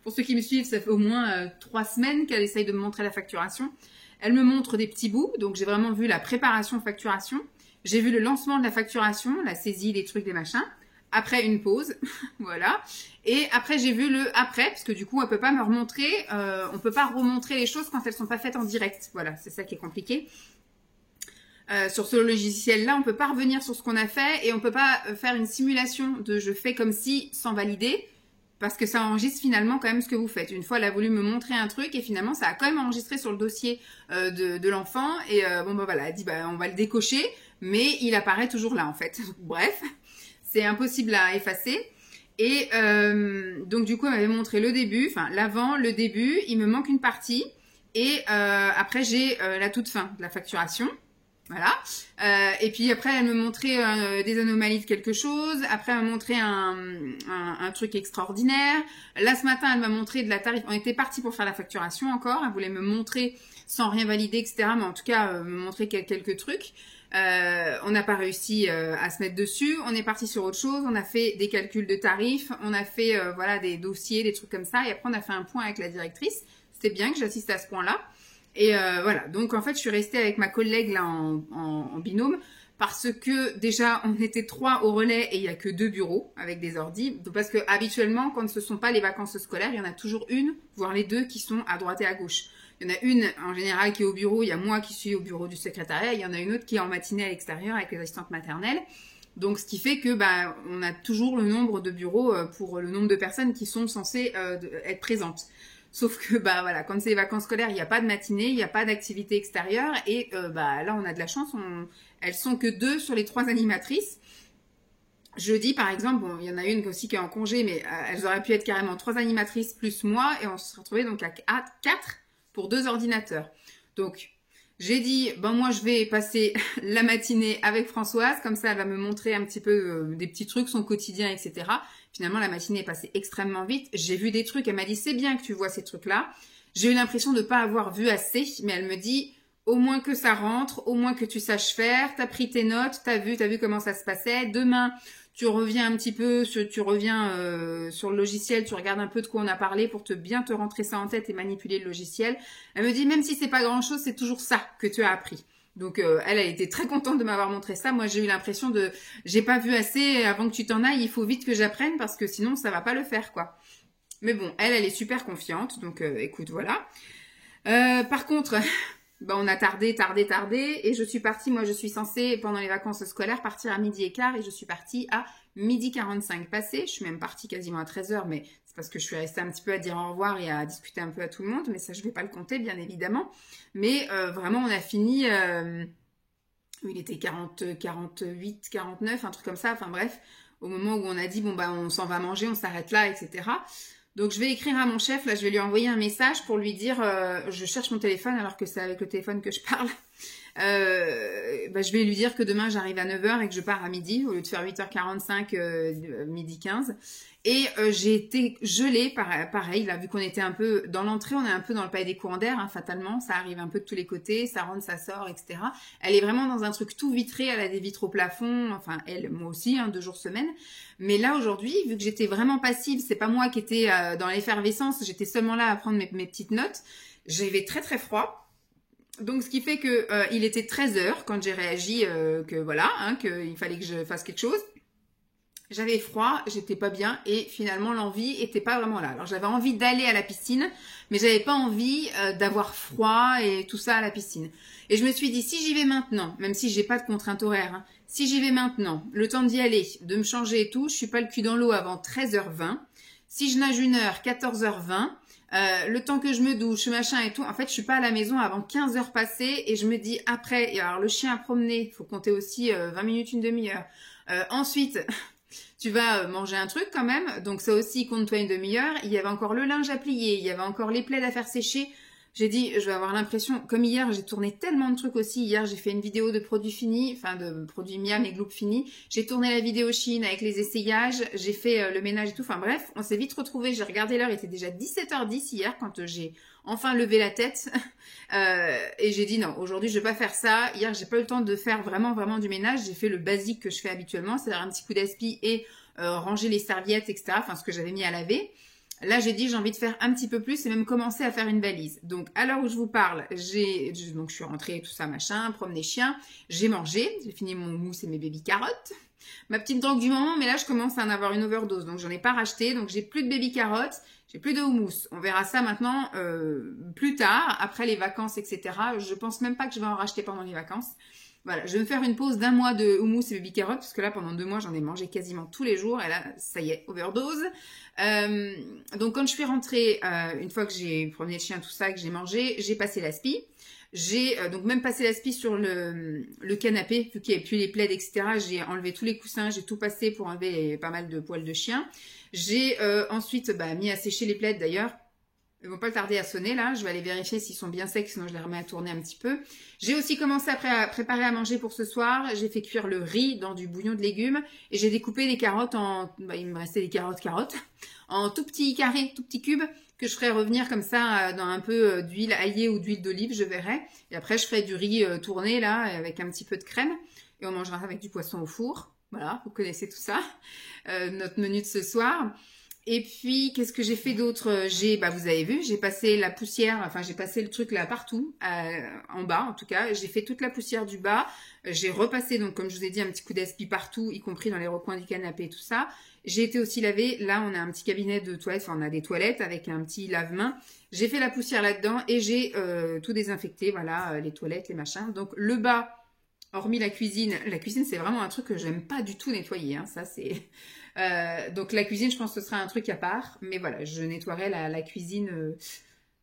Speaker 1: Pour ceux qui me suivent, ça fait au moins 3 semaines qu'elle essaye de me montrer la facturation. Elle me montre des petits bouts, donc j'ai vraiment vu la préparation facturation. J'ai vu le lancement de la facturation, la saisie, les trucs, les machins. Après une pause, voilà. Et après j'ai vu le après, parce que du coup elle peut pas me remontrer, on peut pas remontrer les choses quand elles sont pas faites en direct. Voilà, c'est ça qui est compliqué. Sur ce logiciel-là, on peut pas revenir sur ce qu'on a fait et on peut pas faire une simulation de je fais comme si sans valider, parce que ça enregistre finalement quand même ce que vous faites. Une fois, elle a voulu me montrer un truc et finalement, ça a quand même enregistré sur le dossier de l'enfant. Et bon, bah voilà, elle dit, bah, on va le décocher, mais il apparaît toujours là en fait. Bref, c'est impossible à effacer. Et donc du coup, elle m'avait montré le début, enfin l'avant, le début, il me manque une partie. Et après, j'ai la toute fin de la facturation. Voilà. Et puis après, elle me montrait des anomalies de quelque chose. Après, elle m'a montré un truc extraordinaire. Là, ce matin, elle m'a montré de la tarif. On était parti pour faire la facturation encore. Elle voulait me montrer sans rien valider, etc. Mais en tout cas, me montrer quelques trucs. On n'a pas réussi à se mettre dessus. On est parti sur autre chose. On a fait des calculs de tarifs. On a fait voilà des dossiers, des trucs comme ça. Et après, on a fait un point avec la directrice. C'était bien que j'assiste à ce point-là. Et voilà, donc en fait, je suis restée avec ma collègue là en binôme parce que déjà, on était 3 au relais et il n'y a que 2 bureaux avec des ordis. Parce que habituellement, quand ce ne sont pas les vacances scolaires, il y en a toujours une, voire les 2 qui sont à droite et à gauche. Il y en a une en général qui est au bureau, il y a moi qui suis au bureau du secrétariat, il y en a une autre qui est en matinée à l'extérieur avec les assistantes maternelles. Donc, ce qui fait que bah, on a toujours le nombre de bureaux pour le nombre de personnes qui sont censées être présentes. Sauf que bah voilà, quand c'est les vacances scolaires, il n'y a pas de matinée, il n'y a pas d'activité extérieure et bah là on a de la chance, elles sont que 2 sur les 3 animatrices. Jeudi par exemple, bon il y en a une aussi qui est en congé, mais elles auraient pu être carrément 3 animatrices plus moi et on se retrouvait donc à 4 pour 2 ordinateurs. Donc j'ai dit, bon moi je vais passer la matinée avec Françoise, comme ça elle va me montrer un petit peu des petits trucs, son quotidien, etc. Finalement la matinée est passée extrêmement vite, j'ai vu des trucs, elle m'a dit c'est bien que tu vois ces trucs-là. J'ai eu l'impression de ne pas avoir vu assez, mais elle me dit au moins que ça rentre, au moins que tu saches faire, t'as pris tes notes, t'as vu comment ça se passait, demain tu reviens un petit peu, sur le logiciel, tu regardes un peu de quoi on a parlé pour bien te rentrer ça en tête et manipuler le logiciel. Elle me dit, même si c'est pas grand chose, c'est toujours ça que tu as appris. Donc, elle était très contente de m'avoir montré ça. Moi, j'ai eu l'impression j'ai pas vu assez avant que tu t'en ailles, il faut vite que j'apprenne parce que sinon, ça va pas le faire, quoi. Mais bon, elle est super confiante. Donc, écoute, voilà. Par contre, bah, on a tardé et je suis partie, moi je suis censée pendant les vacances scolaires partir à 12h15 et je suis partie à 12h45 passé. Je suis même partie quasiment à 13h, mais c'est parce que je suis restée un petit peu à dire au revoir et à discuter un peu à tout le monde, mais ça je vais pas le compter bien évidemment. Mais vraiment on a fini, il était 48, 49, un truc comme ça, enfin bref, au moment où on a dit bon bah on s'en va manger, on s'arrête là, etc. Donc, je vais écrire à mon chef, là, je vais lui envoyer un message pour lui dire, je cherche mon téléphone alors que c'est avec le téléphone que je parle. Bah, je vais lui dire que demain, j'arrive à 9h et que je pars à midi, au lieu de faire 8h45, midi 15. Et j'ai été gelée, pareil, là, vu qu'on était un peu dans l'entrée, on est un peu dans le palais des courants d'air, hein, fatalement, ça arrive un peu de tous les côtés, ça rentre, ça sort, etc. Elle est vraiment dans un truc tout vitré, elle a des vitres au plafond, enfin, elle, moi aussi, hein, 2 jours semaine. Mais là, aujourd'hui, vu que j'étais vraiment passive, c'est pas moi qui étais dans l'effervescence, j'étais seulement là à prendre mes petites notes, j'avais très très froid. Donc, ce qui fait que il était 13 h quand j'ai réagi que voilà, hein, qu'il fallait que je fasse quelque chose. J'avais froid, j'étais pas bien et finalement l'envie était pas vraiment là. Alors j'avais envie d'aller à la piscine, mais j'avais pas envie d'avoir froid et tout ça à la piscine. Et je me suis dit si j'y vais maintenant, même si j'ai pas de contrainte horaire, hein, si j'y vais maintenant, le temps d'y aller, de me changer et tout, je suis pas le cul dans l'eau avant 13 h 20. Si je nage 1 heure, 14 h 20. Le temps que je me douche, machin et tout, en fait, je suis pas à la maison avant 15 h passées et je me dis après, et alors le chien à promener, faut compter aussi 20 minutes, une demi-heure. Ensuite, tu vas manger un truc quand même, donc ça aussi compte-toi une demi-heure. Il y avait encore le linge à plier, il y avait encore les plaids à faire sécher. J'ai dit, je vais avoir l'impression, comme hier, j'ai tourné tellement de trucs aussi. Hier, j'ai fait une vidéo de produits finis, enfin de produits Miam et Gloop finis. J'ai tourné la vidéo Chine avec les essayages, j'ai fait le ménage et tout. Enfin bref, on s'est vite retrouvés. J'ai regardé l'heure, il était déjà 17 h 10 hier quand j'ai enfin levé la tête. Et j'ai dit non, aujourd'hui je vais pas faire ça. Hier, j'ai pas eu le temps de faire vraiment du ménage. J'ai fait le basique que je fais habituellement, c'est-à-dire un petit coup d'aspi et ranger les serviettes, etc. Enfin, ce que j'avais mis à laver. Là, j'ai dit, j'ai envie de faire un petit peu plus et même commencer à faire une valise. Donc, à l'heure où je vous parle, donc je suis rentrée, tout ça, machin, promener chien. J'ai mangé, j'ai fini mon mousse et mes baby carottes. Ma petite drogue du moment, mais là, je commence à en avoir une overdose. Donc, j'en ai pas racheté. Donc, j'ai plus de baby carottes, j'ai plus de houmous. On verra ça maintenant plus tard, après les vacances, etc. Je pense même pas que je vais en racheter pendant les vacances. Voilà, je vais me faire une pause d'1 mois de houmous et baby carottes parce que là, pendant 2 mois, j'en ai mangé quasiment tous les jours et là, ça y est, overdose. Donc, quand je suis rentrée, une fois que j'ai promené le chien, tout ça, que j'ai mangé, j'ai passé l'aspi. J'ai donc même passé l'aspi sur le canapé, vu qu'il n'y avait plus les plaids, etc. J'ai enlevé tous les coussins, j'ai tout passé pour enlever pas mal de poils de chien. J'ai ensuite mis à sécher les plaids d'ailleurs. Ils vont pas tarder à sonner là, je vais aller vérifier s'ils sont bien secs, sinon je les remets à tourner un petit peu. J'ai aussi commencé à préparer à manger pour ce soir. J'ai fait cuire le riz dans du bouillon de légumes et j'ai découpé les carottes il me restait des carottes, en tout petits carrés, tout petits cubes que je ferai revenir comme ça dans un peu d'huile aillée ou d'huile d'olive, je verrai. Et après je ferai du riz tourné là avec un petit peu de crème et on mangera avec du poisson au four. Voilà, vous connaissez tout ça. Notre menu de ce soir. Et puis, qu'est-ce que j'ai fait d'autre? Vous avez vu, j'ai passé la poussière, enfin j'ai passé le truc là partout, en bas en tout cas. J'ai fait toute la poussière du bas. J'ai repassé, donc comme je vous ai dit, un petit coup d'aspi partout, y compris dans les recoins du canapé et tout ça. J'ai été aussi laver. Là, on a un petit cabinet de toilettes, enfin on a des toilettes avec un petit lave-main. J'ai fait la poussière là-dedans et j'ai tout désinfecté, voilà, les toilettes, les machins. Donc le bas, hormis la cuisine c'est vraiment un truc que j'aime pas du tout nettoyer, hein. Ça c'est... donc la cuisine, je pense que ce sera un truc à part. Mais voilà, je nettoierai la cuisine.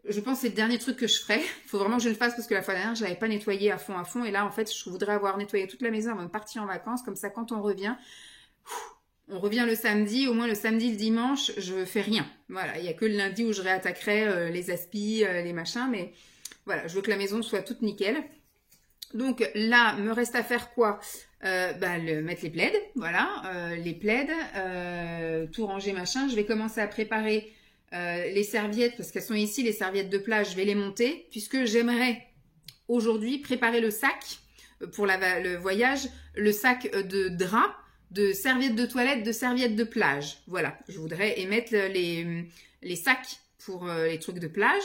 Speaker 1: Je pense que c'est le dernier truc que je ferai. Il faut vraiment que je le fasse parce que la fois dernière, je l'avais pas nettoyé à fond. Et là, en fait, je voudrais avoir nettoyé toute la maison avant de partir en vacances. Comme ça, quand on revient le samedi. Au moins le samedi, le dimanche, je fais rien. Voilà, il y a que le lundi où je réattaquerai les aspis, les machins. Mais voilà, je veux que la maison soit toute nickel. Donc là, me reste à faire quoi? Mettre les plaids, voilà, les plaids, tout ranger, machin. Je vais commencer à préparer les serviettes, parce qu'elles sont ici, les serviettes de plage, je vais les monter, puisque j'aimerais aujourd'hui préparer le sac pour le voyage, le sac de draps, de serviettes de toilette, de serviettes de plage. Voilà, je voudrais émettre les sacs pour les trucs de plage.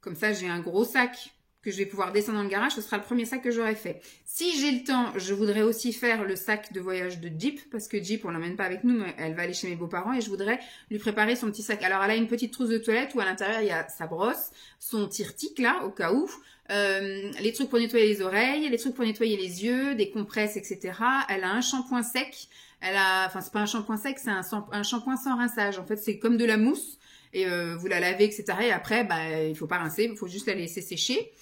Speaker 1: Comme ça, j'ai un gros sac que je vais pouvoir descendre dans le garage, ce sera le premier sac que j'aurai fait. Si j'ai le temps, je voudrais aussi faire le sac de voyage de Jeep, parce que Jeep, on l'emmène pas avec nous, mais elle va aller chez mes beaux-parents et je voudrais lui préparer son petit sac. Alors, elle a une petite trousse de toilette où à l'intérieur, il y a sa brosse, son tire-tic là, au cas où, les trucs pour nettoyer les oreilles, les trucs pour nettoyer les yeux, des compresses, etc. Elle a un shampoing sec. C'est pas un shampoing sec, c'est un shampoing sans rinçage. En fait, c'est comme de la mousse. Et vous la lavez, etc. Et après, il faut pas rincer, il faut juste la laisser sécher.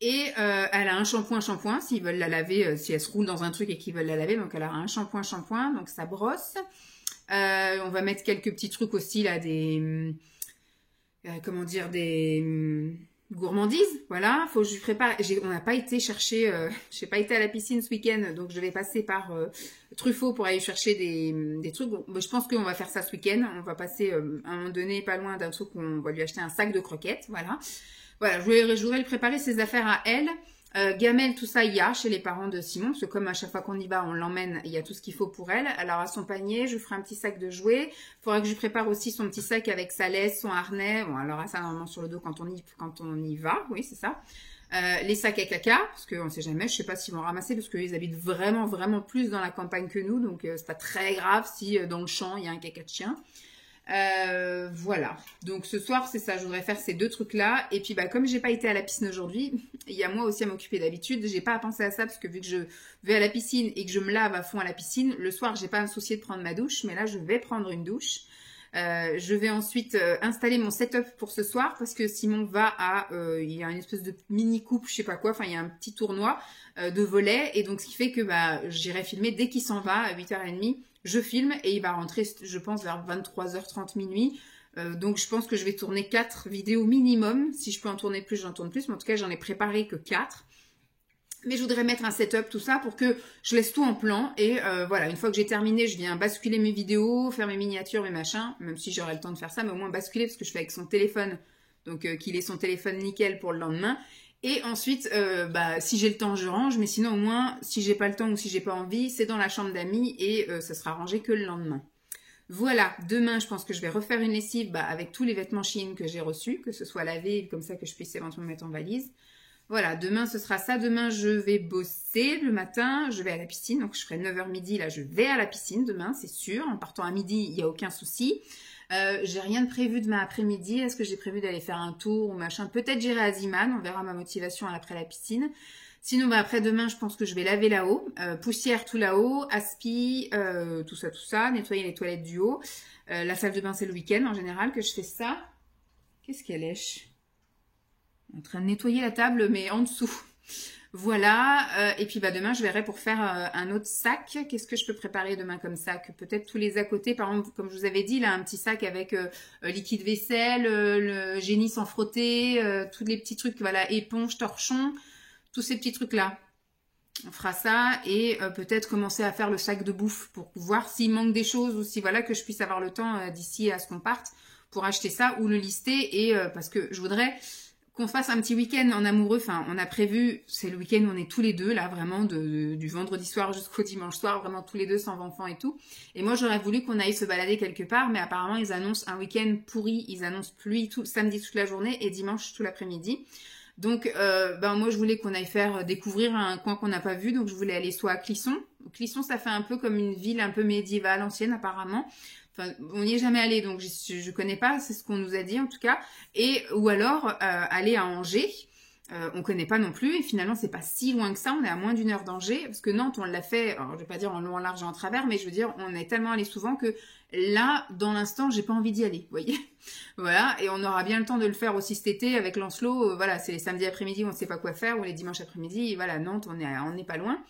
Speaker 1: Et elle a un shampoing, s'ils veulent la laver, si elle se roule dans un truc et qu'ils veulent la laver. Donc, elle a un shampoing, donc ça brosse. On va mettre quelques petits trucs aussi, là, des gourmandises. Voilà, faut que je lui prépare. On n'a pas été chercher, j'ai pas été à la piscine ce week-end, donc je vais passer par Truffaut pour aller chercher des trucs. Bon, je pense qu'on va faire ça ce week-end. On va passer à un moment donné, pas loin d'un truc où on va lui acheter un sac de croquettes. Voilà. Voilà, je voudrais lui préparer ses affaires à elle. Gamelle, tout ça, il y a chez les parents de Simon, parce que comme à chaque fois qu'on y va, on l'emmène, il y a tout ce qu'il faut pour elle. Alors à son panier, je ferai un petit sac de jouets. Il faudra que je lui prépare aussi son petit sac avec sa laisse, son harnais. Bon, alors ça, normalement sur le dos quand on y va, oui, c'est ça. Les sacs à caca, parce qu'on ne sait jamais, je sais pas s'ils vont ramasser, parce qu'ils habitent vraiment, vraiment plus dans la campagne que nous, donc c'est pas très grave si dans le champ il y a un caca de chien. Voilà, donc ce soir c'est ça, je voudrais faire ces deux trucs là, et puis bah comme j'ai pas été à la piscine aujourd'hui, il y a moi aussi à m'occuper d'habitude, j'ai pas à penser à ça parce que vu que je vais à la piscine et que je me lave à fond à la piscine, le soir j'ai pas à me soucier de prendre ma douche, mais là je vais prendre une douche. Je vais ensuite installer mon setup pour ce soir parce que Simon va à, il y a une espèce de mini coupe, je sais pas quoi, enfin il y a un petit tournoi de volley et donc ce qui fait que bah j'irai filmer dès qu'il s'en va à 8h30, je filme et il va rentrer je pense vers 23h30 minuit. Donc je pense que je vais tourner 4 vidéos minimum, si je peux en tourner plus j'en tourne plus, mais en tout cas j'en ai préparé que 4. Mais je voudrais mettre un setup, tout ça, pour que je laisse tout en plan. Et voilà, une fois que j'ai terminé, je viens basculer mes vidéos, faire mes miniatures, mes machins. Même si j'aurai le temps de faire ça, mais au moins basculer, parce que je fais avec son téléphone. Donc qu'il ait son téléphone nickel pour le lendemain. Et ensuite, bah, si j'ai le temps, je range. Mais sinon, au moins, si j'ai pas le temps ou si j'ai pas envie, c'est dans la chambre d'amis. Et ça sera rangé que le lendemain. Voilà, demain, je pense que je vais refaire une lessive bah, avec tous les vêtements Shein que j'ai reçus. Que ce soit lavé, comme ça que je puisse éventuellement mettre en valise. Voilà, demain ce sera ça. Demain je vais bosser le matin, je vais à la piscine. Donc je ferai 9h midi, là je vais à la piscine demain, c'est sûr. En partant à midi, il n'y a aucun souci. J'ai rien de prévu demain après-midi. Est-ce que j'ai prévu d'aller faire un tour ou machin? Peut-être j'irai à Ziman, on verra ma motivation après la piscine. Sinon, bah, après demain, je pense que je vais laver là-haut. Poussière tout là-haut, aspi, tout ça, nettoyer les toilettes du haut. La salle de bain, c'est le week-end en général que je fais ça. Qu'est-ce qu'elle lèche? En train de nettoyer la table, mais en dessous. Voilà. Et puis bah, demain, je verrai pour faire un autre sac. Qu'est-ce que je peux préparer demain comme sac? Peut-être tous les à côté. Par exemple, comme je vous avais dit, là, un petit sac avec liquide vaisselle, le génie sans frotter, tous les petits trucs, voilà, éponge, torchon, tous ces petits trucs-là. On fera ça et peut-être commencer à faire le sac de bouffe pour voir s'il manque des choses ou si voilà que je puisse avoir le temps d'ici à ce qu'on parte pour acheter ça ou le lister et parce que je voudrais qu'on fasse un petit week-end en amoureux. Enfin, on a prévu, c'est le week-end où on est tous les deux, là, vraiment, du vendredi soir jusqu'au dimanche soir, vraiment tous les deux, sans enfants et tout. Et moi, j'aurais voulu qu'on aille se balader quelque part, mais apparemment, ils annoncent un week-end pourri, ils annoncent pluie tout, samedi toute la journée et dimanche tout l'après-midi. Donc, ben, moi, je voulais qu'on aille faire découvrir un coin qu'on n'a pas vu, donc je voulais aller soit à Clisson. Clisson, ça fait un peu comme une ville un peu médiévale, ancienne, apparemment. Enfin, on n'y est jamais allé, donc je connais pas, c'est ce qu'on nous a dit en tout cas. Et ou alors aller à Angers, on connaît pas non plus. Et finalement, c'est pas si loin que ça. On est à moins d'1 heure d'Angers, parce que Nantes, on l'a fait. Alors, je vais pas dire en long, en large et en travers, mais je veux dire, on est tellement allé souvent que là, dans l'instant, j'ai pas envie d'y aller. Vous voyez, voilà. Et on aura bien le temps de le faire aussi cet été avec Lancelot. Voilà, c'est les samedis après-midi, on ne sait pas quoi faire, ou les dimanches après-midi. Voilà, Nantes, on est pas loin.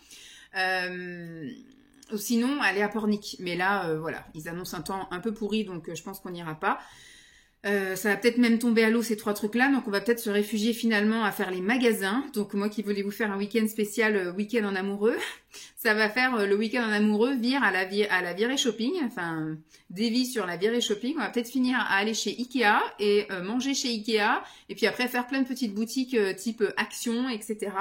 Speaker 1: Ou sinon, aller à Pornic. Mais là, voilà, ils annoncent un temps un peu pourri, donc je pense qu'on n'ira pas. Ça va peut-être même tomber à l'eau ces 3 trucs-là, donc on va peut-être se réfugier finalement à faire les magasins. Donc moi qui voulais vous faire un week-end spécial, week-end en amoureux, ça va faire le week-end en amoureux vire à la virée shopping, enfin dévie sur la virée shopping. On va peut-être finir à aller chez Ikea et manger chez Ikea, et puis après faire plein de petites boutiques type Action, etc.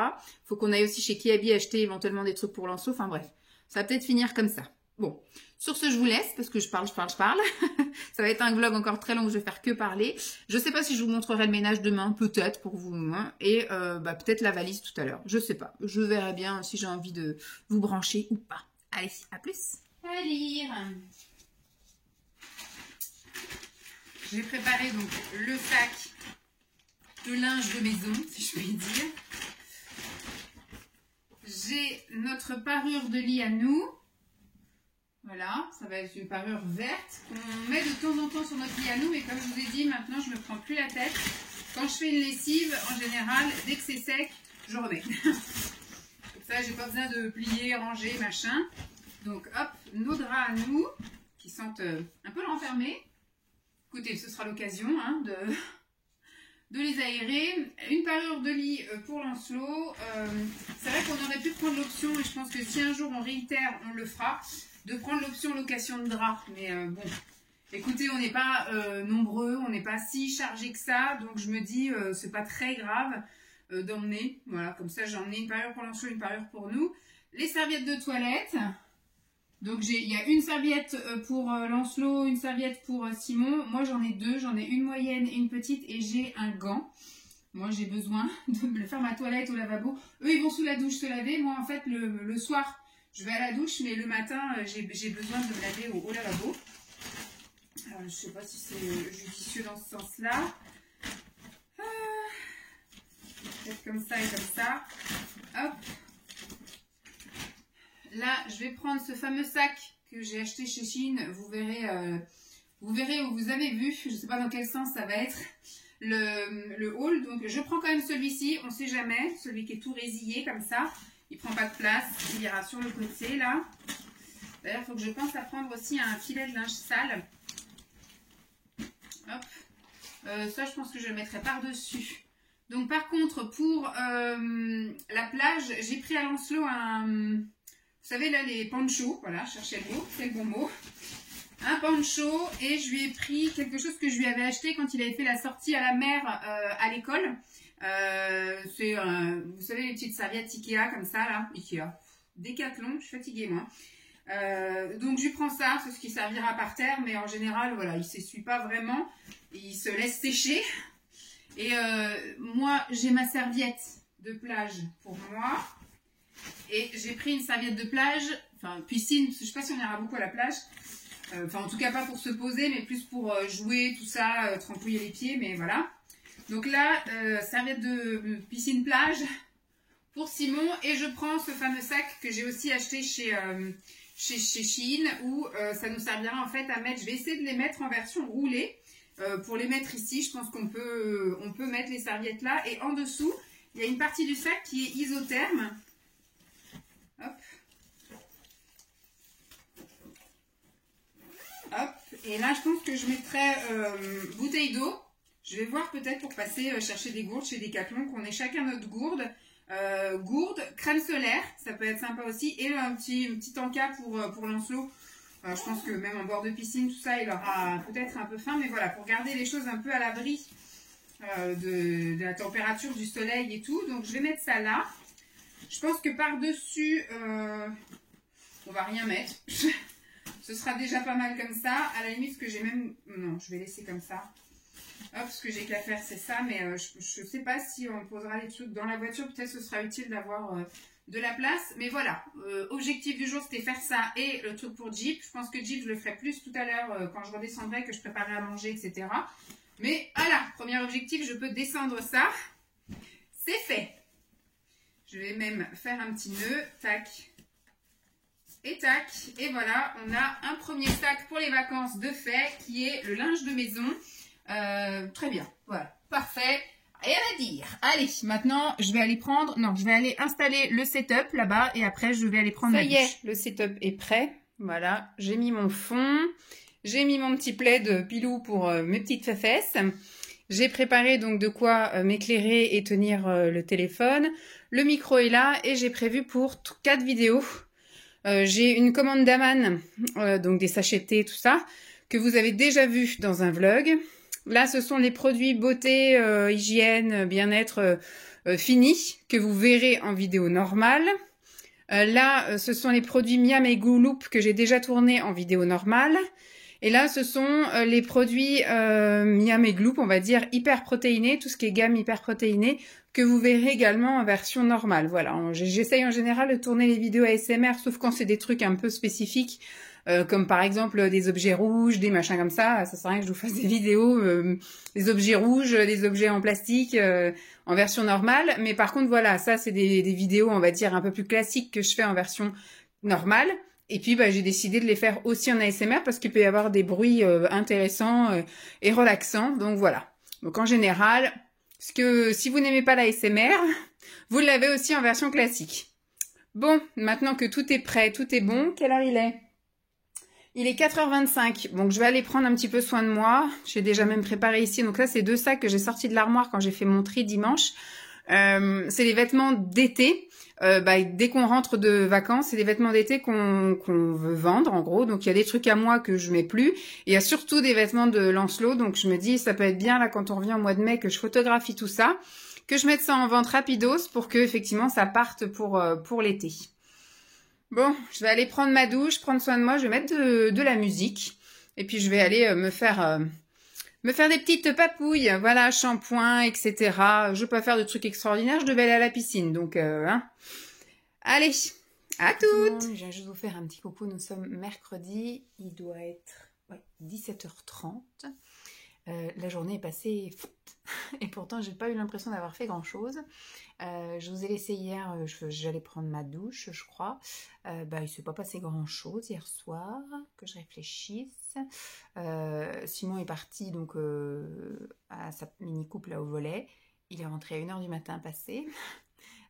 Speaker 1: Faut qu'on aille aussi chez Kiabi acheter éventuellement des trucs pour Lanceau, enfin bref. Ça va peut-être finir comme ça. Bon, sur ce, je vous laisse parce que je parle. Ça va être un vlog encore très long où je vais faire que parler. Je sais pas si je vous montrerai le ménage demain, peut-être pour vous, hein, et bah, peut-être la valise tout à l'heure. Je sais pas. Je verrai bien si j'ai envie de vous brancher ou pas. Allez, à plus. À lire. J'ai préparé donc le sac de linge de maison, si je puis dire. J'ai notre parure de lit à nous. Voilà, ça va être une parure verte qu'on met de temps en temps sur notre lit à nous, mais comme je vous ai dit, maintenant je ne me prends plus la tête. Quand je fais une lessive, en général, dès que c'est sec, je remets. Comme ça, j'ai pas besoin de plier, ranger, machin. Donc hop, nos draps à nous, qui sentent un peu l'enfermer. Écoutez, ce sera l'occasion hein, de les aérer. Une parure de lit pour Lancelot. C'est vrai qu'on aurait pu prendre l'option, et je pense que si un jour on réitère, on le fera, de prendre l'option location de drap. Mais bon, écoutez, on n'est pas nombreux, on n'est pas si chargé que ça, donc je me dis, c'est pas très grave d'emmener. Voilà, comme ça j'ai emmené une parure pour Lancelot, une parure pour nous. Les serviettes de toilette. Donc il y a une serviette pour Lancelot, une serviette pour Simon. Moi j'en ai 2, j'en ai une moyenne et une petite et j'ai un gant. Moi, j'ai besoin de me faire ma toilette au lavabo. Eux, ils vont sous la douche se laver. Moi, en fait, le soir, je vais à la douche, mais le matin, j'ai besoin de me laver au lavabo. Je ne sais pas si c'est judicieux dans ce sens-là. Peut-être comme ça et comme ça. Hop. Là, je vais prendre ce fameux sac que j'ai acheté chez Shein. Vous verrez ou vous avez vu, je ne sais pas dans quel sens ça va être, le haul. Donc, je prends quand même celui-ci, on ne sait jamais. Celui qui est tout résillé comme ça. Il ne prend pas de place, il ira sur le côté là. D'ailleurs, il faut que je pense à prendre aussi un filet de linge sale. Hop. Ça, je pense que je le mettrai par-dessus. Donc, par contre, pour la plage, j'ai pris à Lancelot un... Vous savez, là, les ponchos. Voilà, cherchez le mot, c'est le bon mot. Un poncho. Et je lui ai pris quelque chose que je lui avais acheté quand il avait fait la sortie à la mer à l'école. C'est, vous savez, les petites serviettes Ikea comme ça, là. Ikea. Décathlon, je suis fatiguée, moi. Donc, je lui prends ça. C'est ce qui servira par terre. Mais en général, voilà, il ne s'essuie pas vraiment. Il se laisse sécher. Et moi, j'ai ma serviette de plage pour moi. Et j'ai pris une serviette de plage, enfin piscine, parce que je ne sais pas si on ira beaucoup à la plage. Enfin, en tout cas, pas pour se poser, mais plus pour jouer, tout ça, trempouiller les pieds, mais voilà. Donc là, serviette de piscine plage pour Simon. Et je prends ce fameux sac que j'ai aussi acheté chez Shein, où ça nous servira en fait à mettre, je vais essayer de les mettre en version roulée. Pour les mettre ici, je pense qu'on peut mettre les serviettes là. Et en dessous, il y a une partie du sac qui est isotherme. Hop. Hop. Et là, je pense que je mettrai bouteille d'eau. Je vais voir peut-être pour passer chercher des gourdes chez Decathlon, qu'on ait chacun notre gourde. Gourde, crème solaire, ça peut être sympa aussi. Et un petit encas pour Lancelot. Je pense que même en bord de piscine, tout ça, il aura peut-être un peu faim. Mais voilà, pour garder les choses un peu à l'abri de la température, du soleil et tout. Donc, je vais mettre ça là. Je pense que par-dessus, on va rien mettre. Ce sera déjà pas mal comme ça. À la limite, ce que j'ai même... Non, je vais laisser comme ça. Hop, ce que j'ai qu'à faire, c'est ça. Mais je ne sais pas si on posera les trucs dans la voiture. Peut-être ce sera utile d'avoir de la place. Mais voilà, objectif du jour, c'était faire ça et le truc pour Jeep. Je pense que Jeep, je le ferai plus tout à l'heure quand je redescendrai, que je préparerai à manger, etc. Mais voilà, premier objectif, je peux descendre ça. C'est fait. Je vais même faire un petit nœud, tac, et tac. Et voilà, on a un premier sac pour les vacances de fait, qui est le linge de maison. Très bien, voilà, parfait. Rien à dire. Allez, maintenant, je vais aller prendre... Non, je vais aller installer le setup là-bas, et après, je vais aller prendre ma douche. Ça y est, le setup est prêt. Voilà, j'ai mis mon fond. J'ai mis mon petit plaid pilou pour mes petites fesses. J'ai préparé donc de quoi m'éclairer et tenir le téléphone. Le micro est là et j'ai prévu pour 4 vidéos. J'ai une commande d'Aman, donc des sachets de thé, tout ça, que vous avez déjà vu dans un vlog. Là, ce sont les produits beauté, hygiène, bien-être finis que vous verrez en vidéo normale. Là, ce sont les produits Miam et Gouloup que j'ai déjà tournés en vidéo normale. Et là, ce sont les produits Miam et Gloop, on va dire, hyper protéinés, tout ce qui est gamme hyper protéinée, que vous verrez également en version normale. Voilà, j'essaye en général de tourner les vidéos ASMR, sauf quand c'est des trucs un peu spécifiques, comme par exemple des objets rouges, des machins comme ça. Ça sert à rien que je vous fasse des vidéos, des objets rouges, des objets en plastique, en version normale. Mais par contre, voilà, ça c'est des vidéos, on va dire, un peu plus classiques que je fais en version normale. Et puis, j'ai décidé de les faire aussi en ASMR parce qu'il peut y avoir des bruits intéressants et relaxants. Donc, voilà. Donc, en général, parce que si vous n'aimez pas l'ASMR, vous l'avez aussi en version classique. Bon, maintenant que tout est prêt, tout est bon, quelle heure il est? Il est 4h25. Donc, je vais aller prendre un petit peu soin de moi. J'ai déjà même préparé ici. Donc, là, c'est 2 sacs que j'ai sortis de l'armoire quand j'ai fait mon tri dimanche. C'est les vêtements d'été. Dès qu'on rentre de vacances, c'est des vêtements d'été qu'on veut vendre en gros. Donc il y a des trucs à moi que je mets plus. Et il y a surtout des vêtements de Lancelot. Donc je me dis ça peut être bien là quand on revient au mois de mai que je photographie tout ça, que je mette ça en vente rapidos pour que effectivement ça parte pour l'été. Bon, je vais aller prendre ma douche, prendre soin de moi. Je vais mettre de la musique et puis je vais aller me faire Me faire des petites papouilles, voilà, shampoing, etc. Je veux pas faire de trucs extraordinaires, je devais aller à la piscine, donc hein. Allez, à toutes. Je viens juste vous faire un petit coucou, nous sommes mercredi, il doit être 17h30. La journée est passée et pourtant j'ai pas eu l'impression d'avoir fait grand chose. Je vous ai laissé hier, j'allais prendre ma douche je crois. Il s'est pas passé grand chose hier soir, que je réfléchisse. Simon est parti donc à sa mini coupe là au volet. Il est rentré à 1h du matin passé.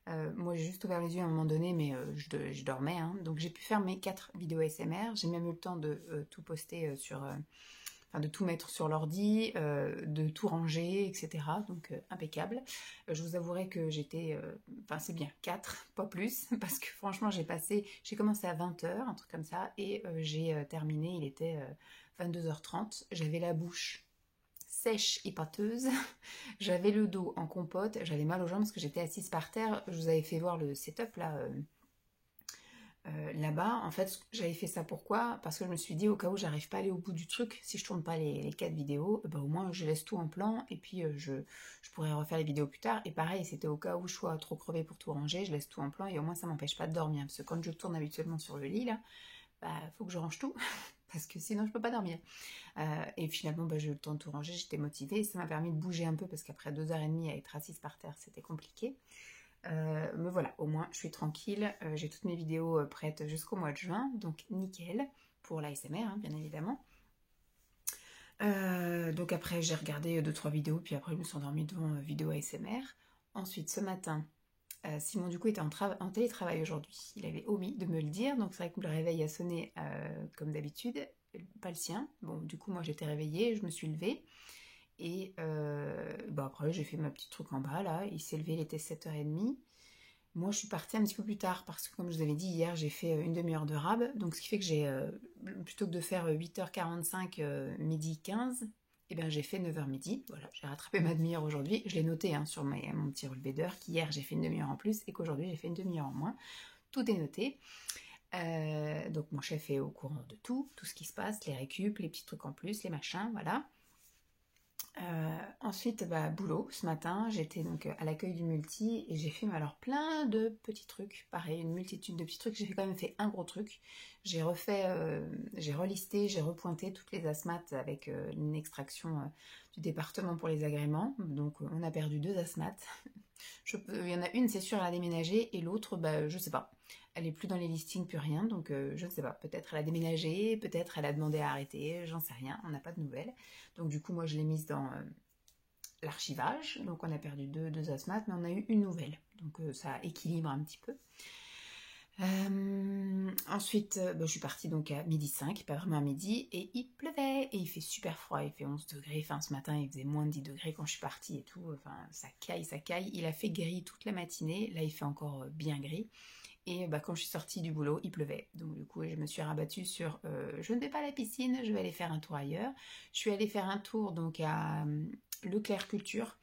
Speaker 1: Moi j'ai juste ouvert les yeux à un moment donné mais je dormais hein. Donc j'ai pu faire mes 4 vidéos ASMR. J'ai même eu le temps de tout poster de tout mettre sur l'ordi, de tout ranger, etc. Donc impeccable. Je vous avouerai que j'étais... c'est bien 4, pas plus, parce que franchement j'ai commencé à 20h, un truc comme ça, et j'ai terminé, il était 22h30. J'avais la bouche sèche et pâteuse, j'avais le dos en compote, j'avais mal aux jambes parce que j'étais assise par terre. Je vous avais fait voir le setup là... là-bas, en fait, j'avais fait ça pourquoi? Parce que je me suis dit, au cas où j'arrive pas à aller au bout du truc, si je tourne pas les 4 vidéos, au moins je laisse tout en plan et puis je pourrais refaire les vidéos plus tard. Et pareil, c'était au cas où je sois trop crevée pour tout ranger, je laisse tout en plan et au moins ça m'empêche pas de dormir. Parce que quand je tourne habituellement sur le lit, là, faut que je range tout parce que sinon je peux pas dormir. Et finalement, j'ai eu le temps de tout ranger, j'étais motivée et ça m'a permis de bouger un peu parce qu'après 2h30 à être assise par terre, c'était compliqué. Mais voilà, au moins je suis tranquille, j'ai toutes mes vidéos prêtes jusqu'au mois de juin, donc nickel, pour l'ASMR hein, bien évidemment. Donc après j'ai regardé 2-3 vidéos, puis après je me suis endormie devant vidéo ASMR. Ensuite ce matin, Simon du coup était en télétravail aujourd'hui, il avait omis de me le dire, donc c'est vrai que le réveil a sonné comme d'habitude, pas le sien. Bon du coup moi j'étais réveillée, je me suis levée. Et après j'ai fait ma petite truc en bas là, il s'est levé, il était 7h30. Moi je suis partie un petit peu plus tard parce que comme je vous avais dit hier j'ai fait une demi-heure de rab. Donc ce qui fait que j'ai, plutôt que de faire 8h45 midi 15, j'ai fait 9h midi. Voilà, j'ai rattrapé ma demi-heure aujourd'hui. Je l'ai noté hein, sur mon petit relevé d'heure qu'hier j'ai fait une demi-heure en plus et qu'aujourd'hui j'ai fait une demi-heure en moins. Tout est noté. Donc mon chef est au courant de tout ce qui se passe, les récup, les petits trucs en plus, les machins, voilà. Ensuite, boulot, ce matin, j'étais donc à l'accueil du multi et j'ai fait alors plein de petits trucs, pareil, une multitude de petits trucs. J'ai quand même fait un gros truc. J'ai refait, j'ai relisté, j'ai repointé toutes les asthmates avec une extraction du département pour les agréments. Donc on a perdu 2 asthmates. Il y en a une, c'est sûr, elle a déménagé et l'autre, je sais pas. Elle est plus dans les listings, plus rien, donc je ne sais pas. Peut-être elle a déménagé, peut-être elle a demandé à arrêter, j'en sais rien, on n'a pas de nouvelles. Donc du coup, moi je l'ai mise dans l'archivage, donc on a perdu deux asthmates, mais on a eu une nouvelle. Donc ça équilibre un petit peu. Ensuite, je suis partie donc à 12h05, pas vraiment à midi, et il pleuvait, et il fait super froid, il fait 11 degrés, enfin ce matin il faisait moins de 10 degrés quand je suis partie et tout, enfin ça caille, il a fait gris toute la matinée, là il fait encore bien gris, et quand je suis sortie du boulot, il pleuvait, donc du coup je me suis rabattue sur je ne vais pas à la piscine, je vais aller faire un tour ailleurs. Je suis allée faire un tour donc à Leclerc Culture.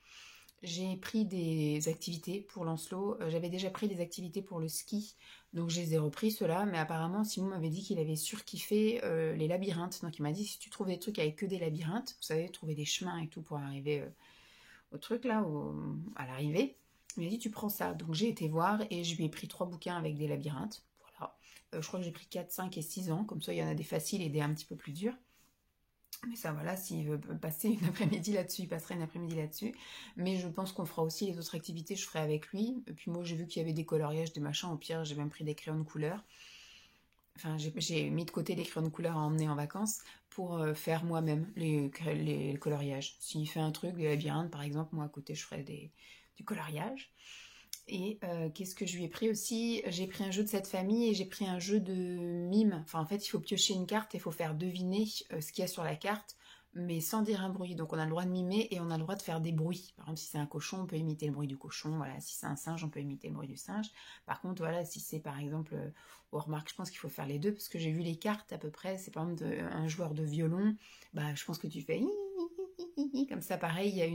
Speaker 1: J'ai pris des activités pour Lancelot, j'avais déjà pris des activités pour le ski, donc je les ai repris ceux-là, mais apparemment Simon m'avait dit qu'il avait surkiffé les labyrinthes, donc il m'a dit si tu trouves des trucs avec que des labyrinthes, vous savez, trouver des chemins et tout pour arriver au truc là, à l'arrivée, il m'a dit tu prends ça, donc j'ai été voir et je lui ai pris 3 bouquins avec des labyrinthes, voilà, je crois que j'ai pris 4, 5 et 6 ans, comme ça il y en a des faciles et des un petit peu plus durs. Mais ça, voilà, s'il veut passer une après-midi là-dessus, il passera une après-midi là-dessus. Mais je pense qu'on fera aussi les autres activités, je ferai avec lui. Et puis moi, j'ai vu qu'il y avait des coloriages, des machins. Au pire, j'ai même pris des crayons de couleur. Enfin, j'ai mis de côté les crayons de couleur à emmener en vacances pour faire moi-même les coloriages. S'il fait un truc, des labyrinthes, par exemple, moi, à côté, je ferai du coloriage. Et qu'est-ce que je lui ai pris aussi? J'ai pris un jeu de cette famille et j'ai pris un jeu de mime. Enfin, en fait, il faut piocher une carte et il faut faire deviner ce qu'il y a sur la carte, mais sans dire un bruit. Donc, on a le droit de mimer et on a le droit de faire des bruits. Par exemple, si c'est un cochon, on peut imiter le bruit du cochon. Voilà, si c'est un singe, on peut imiter le bruit du singe. Par contre, voilà, si c'est par exemple... remarque, je pense qu'il faut faire les deux parce que j'ai vu les cartes à peu près. C'est par exemple un joueur de violon. Je pense que tu fais... Comme ça, pareil, il y a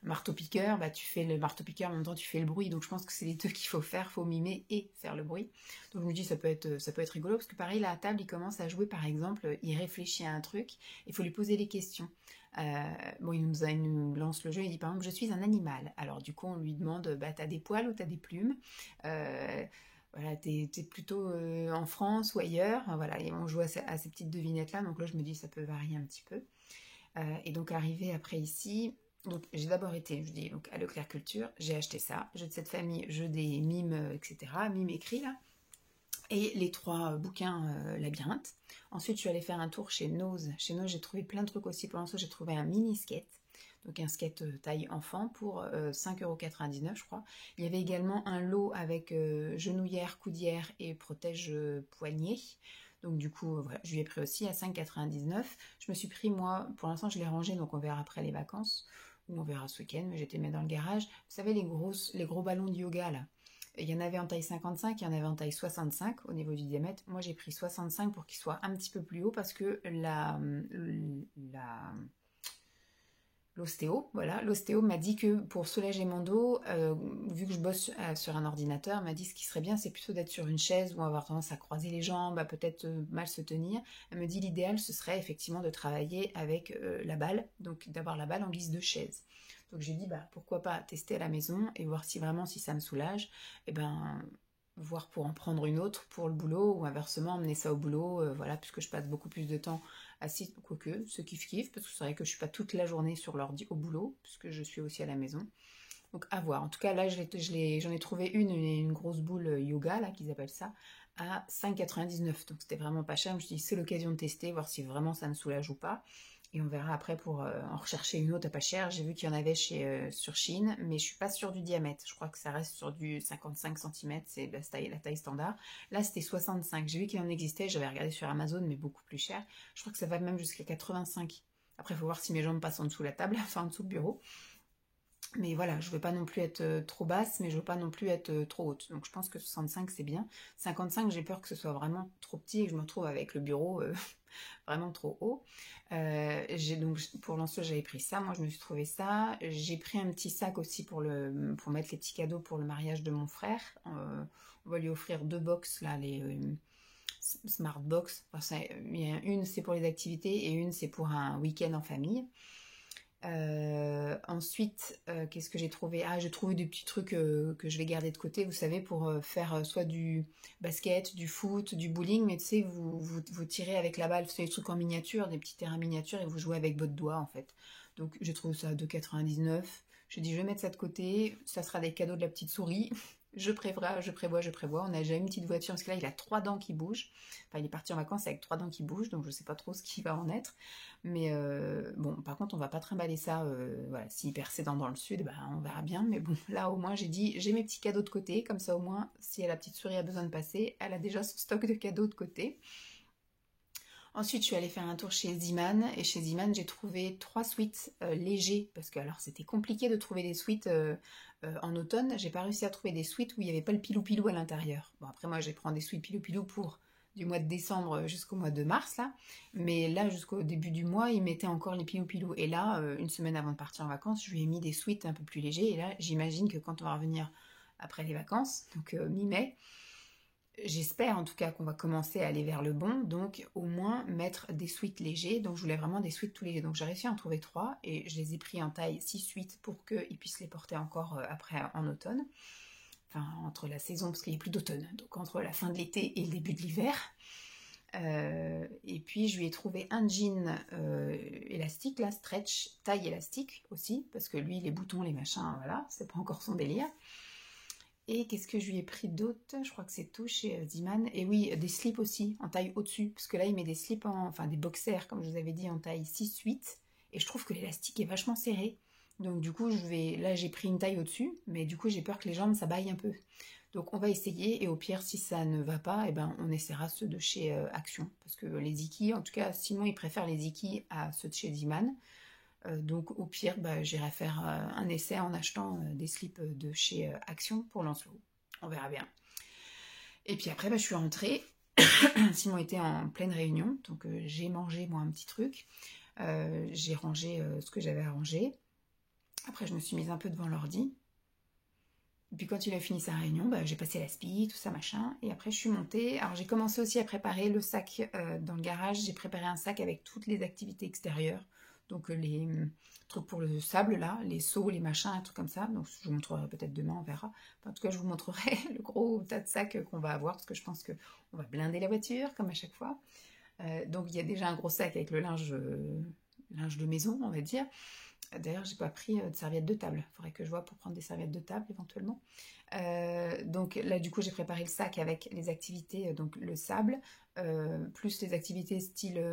Speaker 1: marteau-piqueur, bah, tu fais le marteau-piqueur, en même temps tu fais le bruit. Donc je pense que c'est les deux qu'il faut faire, faut mimer et faire le bruit. Donc je me dis ça peut être rigolo, parce que pareil, là à table, il commence à jouer par exemple, il réfléchit à un truc, il faut lui poser des questions. Bon, il nous lance le jeu, il dit par exemple, je suis un animal. Alors du coup, on lui demande, bah, t'as des poils ou t'as des plumes? Voilà, t'es plutôt en France ou ailleurs? Enfin, voilà, et on joue à ces petites devinettes-là, donc là je me dis ça peut varier un petit peu. Et donc arrivé après ici, donc j'ai d'abord été, je dis donc à Leclerc Culture, j'ai acheté ça, jeu de cette famille, jeu des mimes, etc., mimes écrits là, et les 3 bouquins labyrinthe. Ensuite je suis allée faire un tour chez Nose. Chez Nose j'ai trouvé plein de trucs aussi. Pour l'instant j'ai trouvé un mini skate, donc un skate taille enfant pour 5,99 € je crois. Il y avait également un lot avec genouillère, coudière et protège poignet. Donc du coup, voilà, je lui ai pris aussi à 5,99 €. Je me suis pris, moi, pour l'instant je l'ai rangé, donc on verra après les vacances, ou on verra ce week-end, mais j'étais mis dans le garage. Vous savez, les gros ballons de yoga, là. Il y en avait en taille 55, il y en avait en taille 65 au niveau du diamètre. Moi, j'ai pris 65 pour qu'il soit un petit peu plus haut, parce que l'ostéo, voilà, l'ostéo m'a dit que pour soulager mon dos, vu que je bosse sur un ordinateur, m'a dit ce qui serait bien, c'est plutôt d'être sur une chaise où on va avoir tendance à croiser les jambes, à peut-être mal se tenir. Elle me dit l'idéal, ce serait effectivement de travailler avec la balle, donc d'avoir la balle en guise de chaise. Donc j'ai dit, bah, pourquoi pas tester à la maison et voir si vraiment si ça me soulage, et ben voir pour en prendre une autre pour le boulot, ou inversement emmener ça au boulot, voilà, puisque je passe beaucoup plus de temps assis, quoique, ce kiff-kiff, parce que c'est vrai que je suis pas toute la journée sur l'ordi au boulot, puisque je suis aussi à la maison. Donc à voir. En tout cas, là, j'en ai trouvé une grosse boule yoga, là, qu'ils appellent ça, à 5,99 €. Donc c'était vraiment pas cher. Je me suis dit, c'est l'occasion de tester, voir si vraiment ça me soulage ou pas. Et on verra après pour en rechercher une autre à pas cher. J'ai vu qu'il y en avait sur Shein, mais je suis pas sûre du diamètre. Je crois que ça reste sur du 55 cm, c'est la taille standard. Là, c'était 65. J'ai vu qu'il en existait, j'avais regardé sur Amazon, mais beaucoup plus cher. Je crois que ça va même jusqu'à 85. Après, il faut voir si mes jambes passent en dessous de la table, enfin en dessous du bureau. Mais voilà, je veux pas non plus être trop basse, mais je veux pas non plus être trop haute. Donc je pense que 65 c'est bien. 55, j'ai peur que ce soit vraiment trop petit et que je me retrouve avec le bureau vraiment trop haut. Donc pour l'instant j'avais pris ça. Moi je me suis trouvé ça. J'ai pris un petit sac aussi pour mettre les petits cadeaux pour le mariage de mon frère. On va lui offrir 2 box là, les Smart Box. Enfin, une c'est pour les activités et une c'est pour un week-end en famille. Ensuite, qu'est-ce que j'ai trouvé? Ah, j'ai trouvé des petits trucs que je vais garder de côté, vous savez, pour faire soit du basket, du foot, du bowling, mais tu sais, vous tirez avec la balle, c'est des trucs en miniature, des petits terrains miniatures, et vous jouez avec votre doigt, en fait. Donc, j'ai trouvé ça à 2,99 €. Je dis, je vais mettre ça de côté, ça sera des cadeaux de la petite souris. Je prévois. On a déjà une petite voiture, parce que là, il a 3 dents qui bougent. Enfin, il est parti en vacances avec 3 dents qui bougent, donc je sais pas trop ce qui va en être. Mais bon, par contre, on va pas trimballer ça. Voilà, s'il perd ses dents dans le sud, ben, on verra bien. Mais bon, là, au moins, j'ai dit, j'ai mes petits cadeaux de côté. Comme ça, au moins, si la petite souris a besoin de passer, elle a déjà son stock de cadeaux de côté. Ensuite, je suis allée faire un tour chez Ziman, et chez Ziman, j'ai trouvé 3 sweats légers, parce que alors c'était compliqué de trouver des sweats en automne. J'ai pas réussi à trouver des sweats où il n'y avait pas le pilou-pilou à l'intérieur. Bon, après moi, je vais prendre des sweats pilou-pilou pour du mois de décembre jusqu'au mois de mars, là. Mais là, jusqu'au début du mois, ils mettaient encore les pilou-pilou. Et là, une semaine avant de partir en vacances, je lui ai mis des sweats un peu plus légers. Et là, j'imagine que quand on va revenir après les vacances, donc mi-mai, j'espère en tout cas qu'on va commencer à aller vers le bon, donc au moins mettre des sweats légers. Donc je voulais vraiment des sweats tout légers. Donc j'ai réussi à en trouver 3 et je les ai pris en taille 6-8 pour qu'ils puissent les porter encore après en automne. Enfin, entre la saison, parce qu'il n'y a plus d'automne, donc entre la fin de l'été et le début de l'hiver. Et puis je lui ai trouvé un jean élastique, là, stretch, taille élastique aussi, parce que lui, les boutons, les machins, voilà, c'est pas encore son délire. Et qu'est-ce que je lui ai pris d'autre? Je crois que c'est tout chez Ziman. Et oui, des slips aussi, en taille au-dessus. Parce que là, il met des slips, enfin des boxers, comme je vous avais dit, en taille 6-8. Et je trouve que l'élastique est vachement serré. Donc du coup, là, j'ai pris une taille au-dessus. Mais du coup, j'ai peur que les jambes, ça baille un peu. Donc on va essayer. Et au pire, si ça ne va pas, eh ben, on essaiera ceux de chez Action. Parce que les Iki, en tout cas, Simon, il préfère les Iki à ceux de chez Ziman. Donc au pire, bah, j'irai faire un essai en achetant des slips de chez Action pour Lancelot. On verra bien. Et puis après, bah, je suis rentrée. Simon était en pleine réunion, donc j'ai mangé moi un petit truc. J'ai rangé ce que j'avais à ranger. Après, je me suis mise un peu devant l'ordi. Et puis quand il a fini sa réunion, bah, j'ai passé l'aspi, tout ça, machin. Et après, je suis montée. Alors, j'ai commencé aussi à préparer le sac dans le garage. J'ai préparé un sac avec toutes les activités extérieures. Donc, les trucs pour le sable, là, les seaux, les machins, un truc comme ça. Donc, je vous montrerai peut-être demain, on verra. Enfin, en tout cas, je vous montrerai le gros tas de sacs qu'on va avoir. Parce que je pense qu'on va blinder la voiture, comme à chaque fois. Donc, il y a déjà un gros sac avec le linge de maison, on va dire. D'ailleurs, j'ai pas pris de serviettes de table. Il faudrait que je vois pour prendre des serviettes de table éventuellement. Donc là, du coup, j'ai préparé le sac avec les activités, donc le sable, plus les activités style,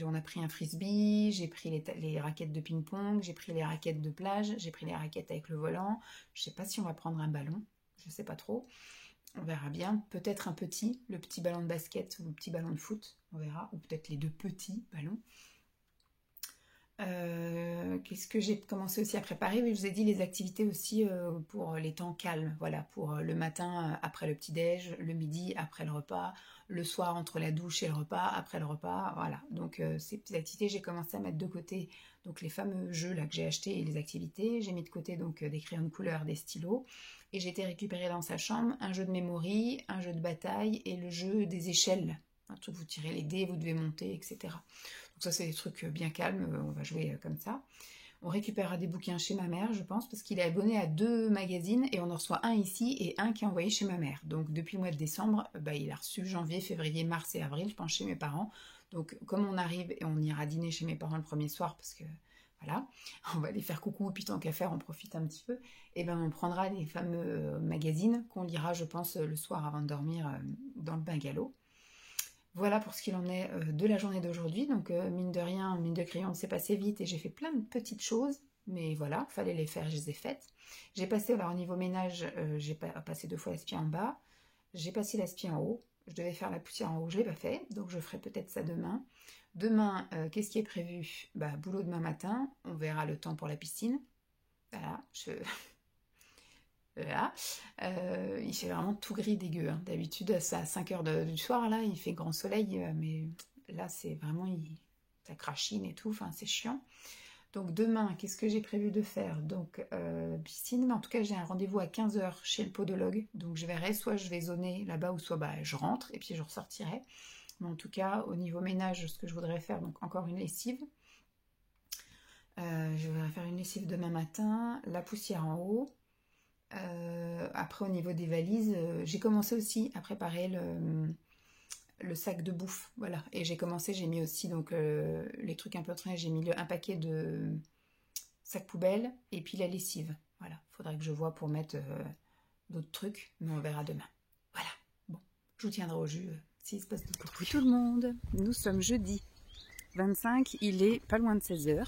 Speaker 1: on a pris un frisbee, j'ai pris les raquettes de ping-pong, j'ai pris les raquettes de plage, j'ai pris les raquettes avec le volant. Je sais pas si on va prendre un ballon, je sais pas trop. On verra bien. Peut-être le petit ballon de basket ou le petit ballon de foot, on verra. Ou peut-être les deux petits ballons. Qu'est-ce que j'ai commencé aussi à préparer? Oui, je vous ai dit les activités aussi pour les temps calmes. Voilà, pour le matin après le petit-déj, le midi après le repas, le soir entre la douche et le repas, après le repas. Voilà, donc ces petites activités, j'ai commencé à mettre de côté donc les fameux jeux là que j'ai achetés et les activités. J'ai mis de côté donc des crayons de couleur, des stylos. Et j'ai été récupérer dans sa chambre un jeu de memory, un jeu de bataille et le jeu des échelles. Un truc, vous tirez les dés, vous devez monter, etc. Donc ça, c'est des trucs bien calmes, on va jouer comme ça. On récupérera des bouquins chez ma mère, je pense, parce qu'il est abonné à 2 magazines et on en reçoit un ici et un qui est envoyé chez ma mère. Donc depuis le mois de décembre, il a reçu janvier, février, mars et avril, je pense, chez mes parents. Donc comme on arrive et on ira dîner chez mes parents le premier soir, parce que voilà, on va les faire coucou, puis tant qu'à faire, on profite un petit peu. Et ben on prendra les fameux magazines qu'on lira, je pense, le soir avant de dormir dans le bungalow. Voilà pour ce qu'il en est de la journée d'aujourd'hui. Donc mine de rien, mine de crayon, c'est passé vite et j'ai fait plein de petites choses. Mais voilà, fallait les faire, je les ai faites. J'ai passé, alors au niveau ménage, j'ai passé 2 fois l'aspi en bas. J'ai passé l'aspi en haut. Je devais faire la poussière en haut, je ne l'ai pas fait. Donc je ferai peut-être ça demain. Demain, qu'est-ce qui est prévu? Boulot demain matin. On verra le temps pour la piscine. Voilà, Voilà. Il fait vraiment tout gris dégueu. Hein. D'habitude, c'est à 5h du soir, là, il fait grand soleil, mais là, c'est vraiment, ça crachine et tout, enfin, c'est chiant. Donc demain, qu'est-ce que j'ai prévu de faire? Donc piscine, mais en tout cas, j'ai un rendez-vous à 15h chez le podologue, donc je verrai, soit je vais zoner là-bas, ou soit je rentre, et puis je ressortirai. Mais en tout cas, au niveau ménage, ce que je voudrais faire, donc encore une lessive. Je voudrais faire une lessive demain matin, la poussière en haut. Après au niveau des valises, j'ai commencé aussi à préparer le sac de bouffe, voilà, et j'ai mis aussi donc les trucs un peu traînés, j'ai mis un paquet de sacs poubelles et puis la lessive, voilà, faudrait que je vois pour mettre d'autres trucs, mais on verra demain. Voilà, bon, je vous tiendrai au jus s'il se passe tout. Coucou tout le monde, nous sommes jeudi 25, il est pas loin de 16h,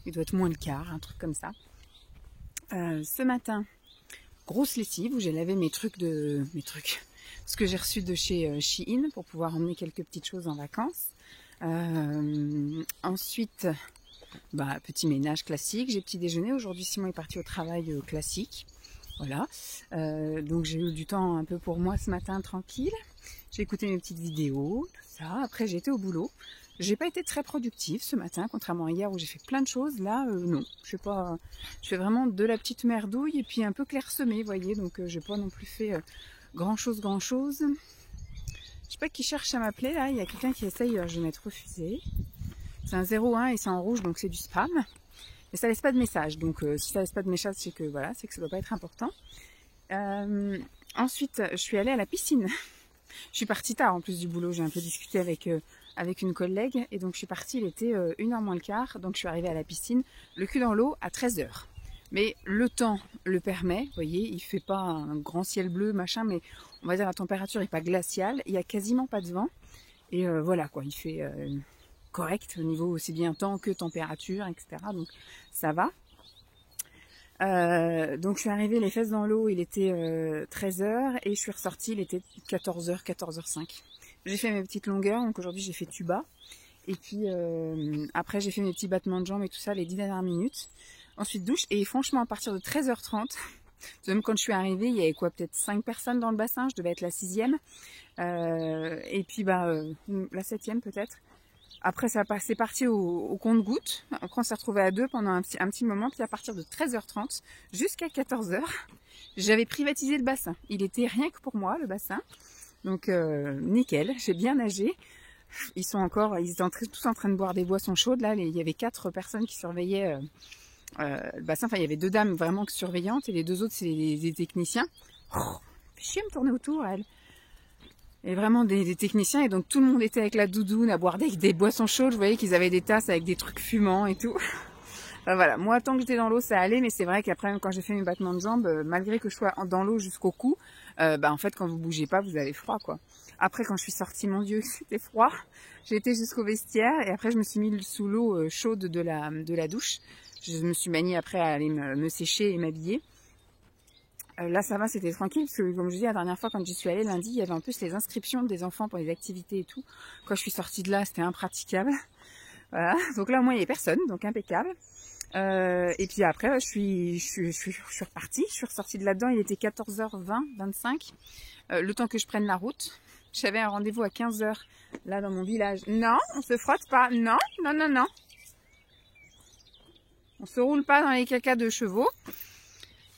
Speaker 1: il doit être moins le quart, un truc comme ça. Ce matin, grosse lessive où j'ai lavé mes trucs, ce que j'ai reçu de chez Shein pour pouvoir emmener quelques petites choses en vacances. Ensuite, petit ménage classique. J'ai petit déjeuner. Aujourd'hui, Simon est parti au travail classique. Voilà. Donc j'ai eu du temps un peu pour moi ce matin, tranquille. J'ai écouté mes petites vidéos, tout ça. Après, j'ai été au boulot. J'ai pas été très productive ce matin, contrairement à hier où j'ai fait plein de choses. Là, non. Je fais vraiment de la petite merdouille et puis un peu clairsemée, vous voyez. Donc, j'ai pas non plus fait grand chose. Je sais pas qui cherche à m'appeler, là. Il y a quelqu'un qui essaye, je vais mettre refusé. C'est un 01 et c'est en rouge, donc c'est du spam. Mais ça laisse pas de message. Donc, si ça laisse pas de message, c'est que voilà, c'est que ça doit pas être important. Ensuite, je suis allée à la piscine. Je suis partie tard en plus du boulot. J'ai un peu discuté avec une collègue et donc je suis partie, il était 1h moins le quart, donc je suis arrivée à la piscine, le cul dans l'eau à 13h. Mais le temps le permet, vous voyez, il fait pas un grand ciel bleu, machin, mais on va dire la température est pas glaciale, il y a quasiment pas de vent, et voilà quoi, il fait correct au niveau aussi bien temps que température, etc. Donc ça va. Donc je suis arrivée les fesses dans l'eau, il était 13h et je suis ressortie, il était 14h, 14h05. J'ai fait mes petites longueurs, donc aujourd'hui j'ai fait tuba. Et puis après j'ai fait mes petits battements de jambes et tout ça les 10 dernières minutes. Ensuite douche et franchement à partir de 13h30, même quand je suis arrivée, il y avait quoi, peut-être 5 personnes dans le bassin, je devais être la 6e. Et puis la 7e peut-être. Après, c'est parti au compte-gouttes. Après, on s'est retrouvés à 2 pendant un petit moment. Puis à partir de 13h30 jusqu'à 14h, j'avais privatisé le bassin. Il était rien que pour moi, le bassin. Donc, nickel, j'ai bien nagé. Ils étaient tous en train de boire des boissons chaudes. Là, il y avait 4 personnes qui surveillaient le bassin. Enfin, il y avait 2 dames vraiment surveillantes et les 2 autres, c'est des techniciens. Oh, fait chier à me tourner autour, elle. Et vraiment des techniciens, et donc tout le monde était avec la doudoune à boire des boissons chaudes. Vous voyez qu'ils avaient des tasses avec des trucs fumants et tout. Enfin, voilà, moi tant que j'étais dans l'eau ça allait, mais c'est vrai qu'après quand j'ai fait mes battements de jambes, malgré que je sois dans l'eau jusqu'au cou, en fait quand vous bougez pas vous avez froid quoi. Après quand je suis sortie, mon Dieu c'était froid, j'ai été jusqu'au vestiaire et après je me suis mis sous l'eau chaude de la douche. Je me suis maniée après à aller me sécher et m'habiller. Là ça va, c'était tranquille parce que comme je dis la dernière fois quand j'y suis allée lundi, il y avait en plus les inscriptions des enfants pour les activités et tout. Quand je suis sortie de là c'était impraticable. Voilà, donc là au moins il n'y avait personne, donc impeccable. Et puis après je suis repartie, je suis ressortie de là-dedans, il était 14h20, 25, le temps que je prenne la route. J'avais un rendez-vous à 15h là dans mon village. Non, on se frotte pas, non, non, non, non. On se roule pas dans les cacas de chevaux.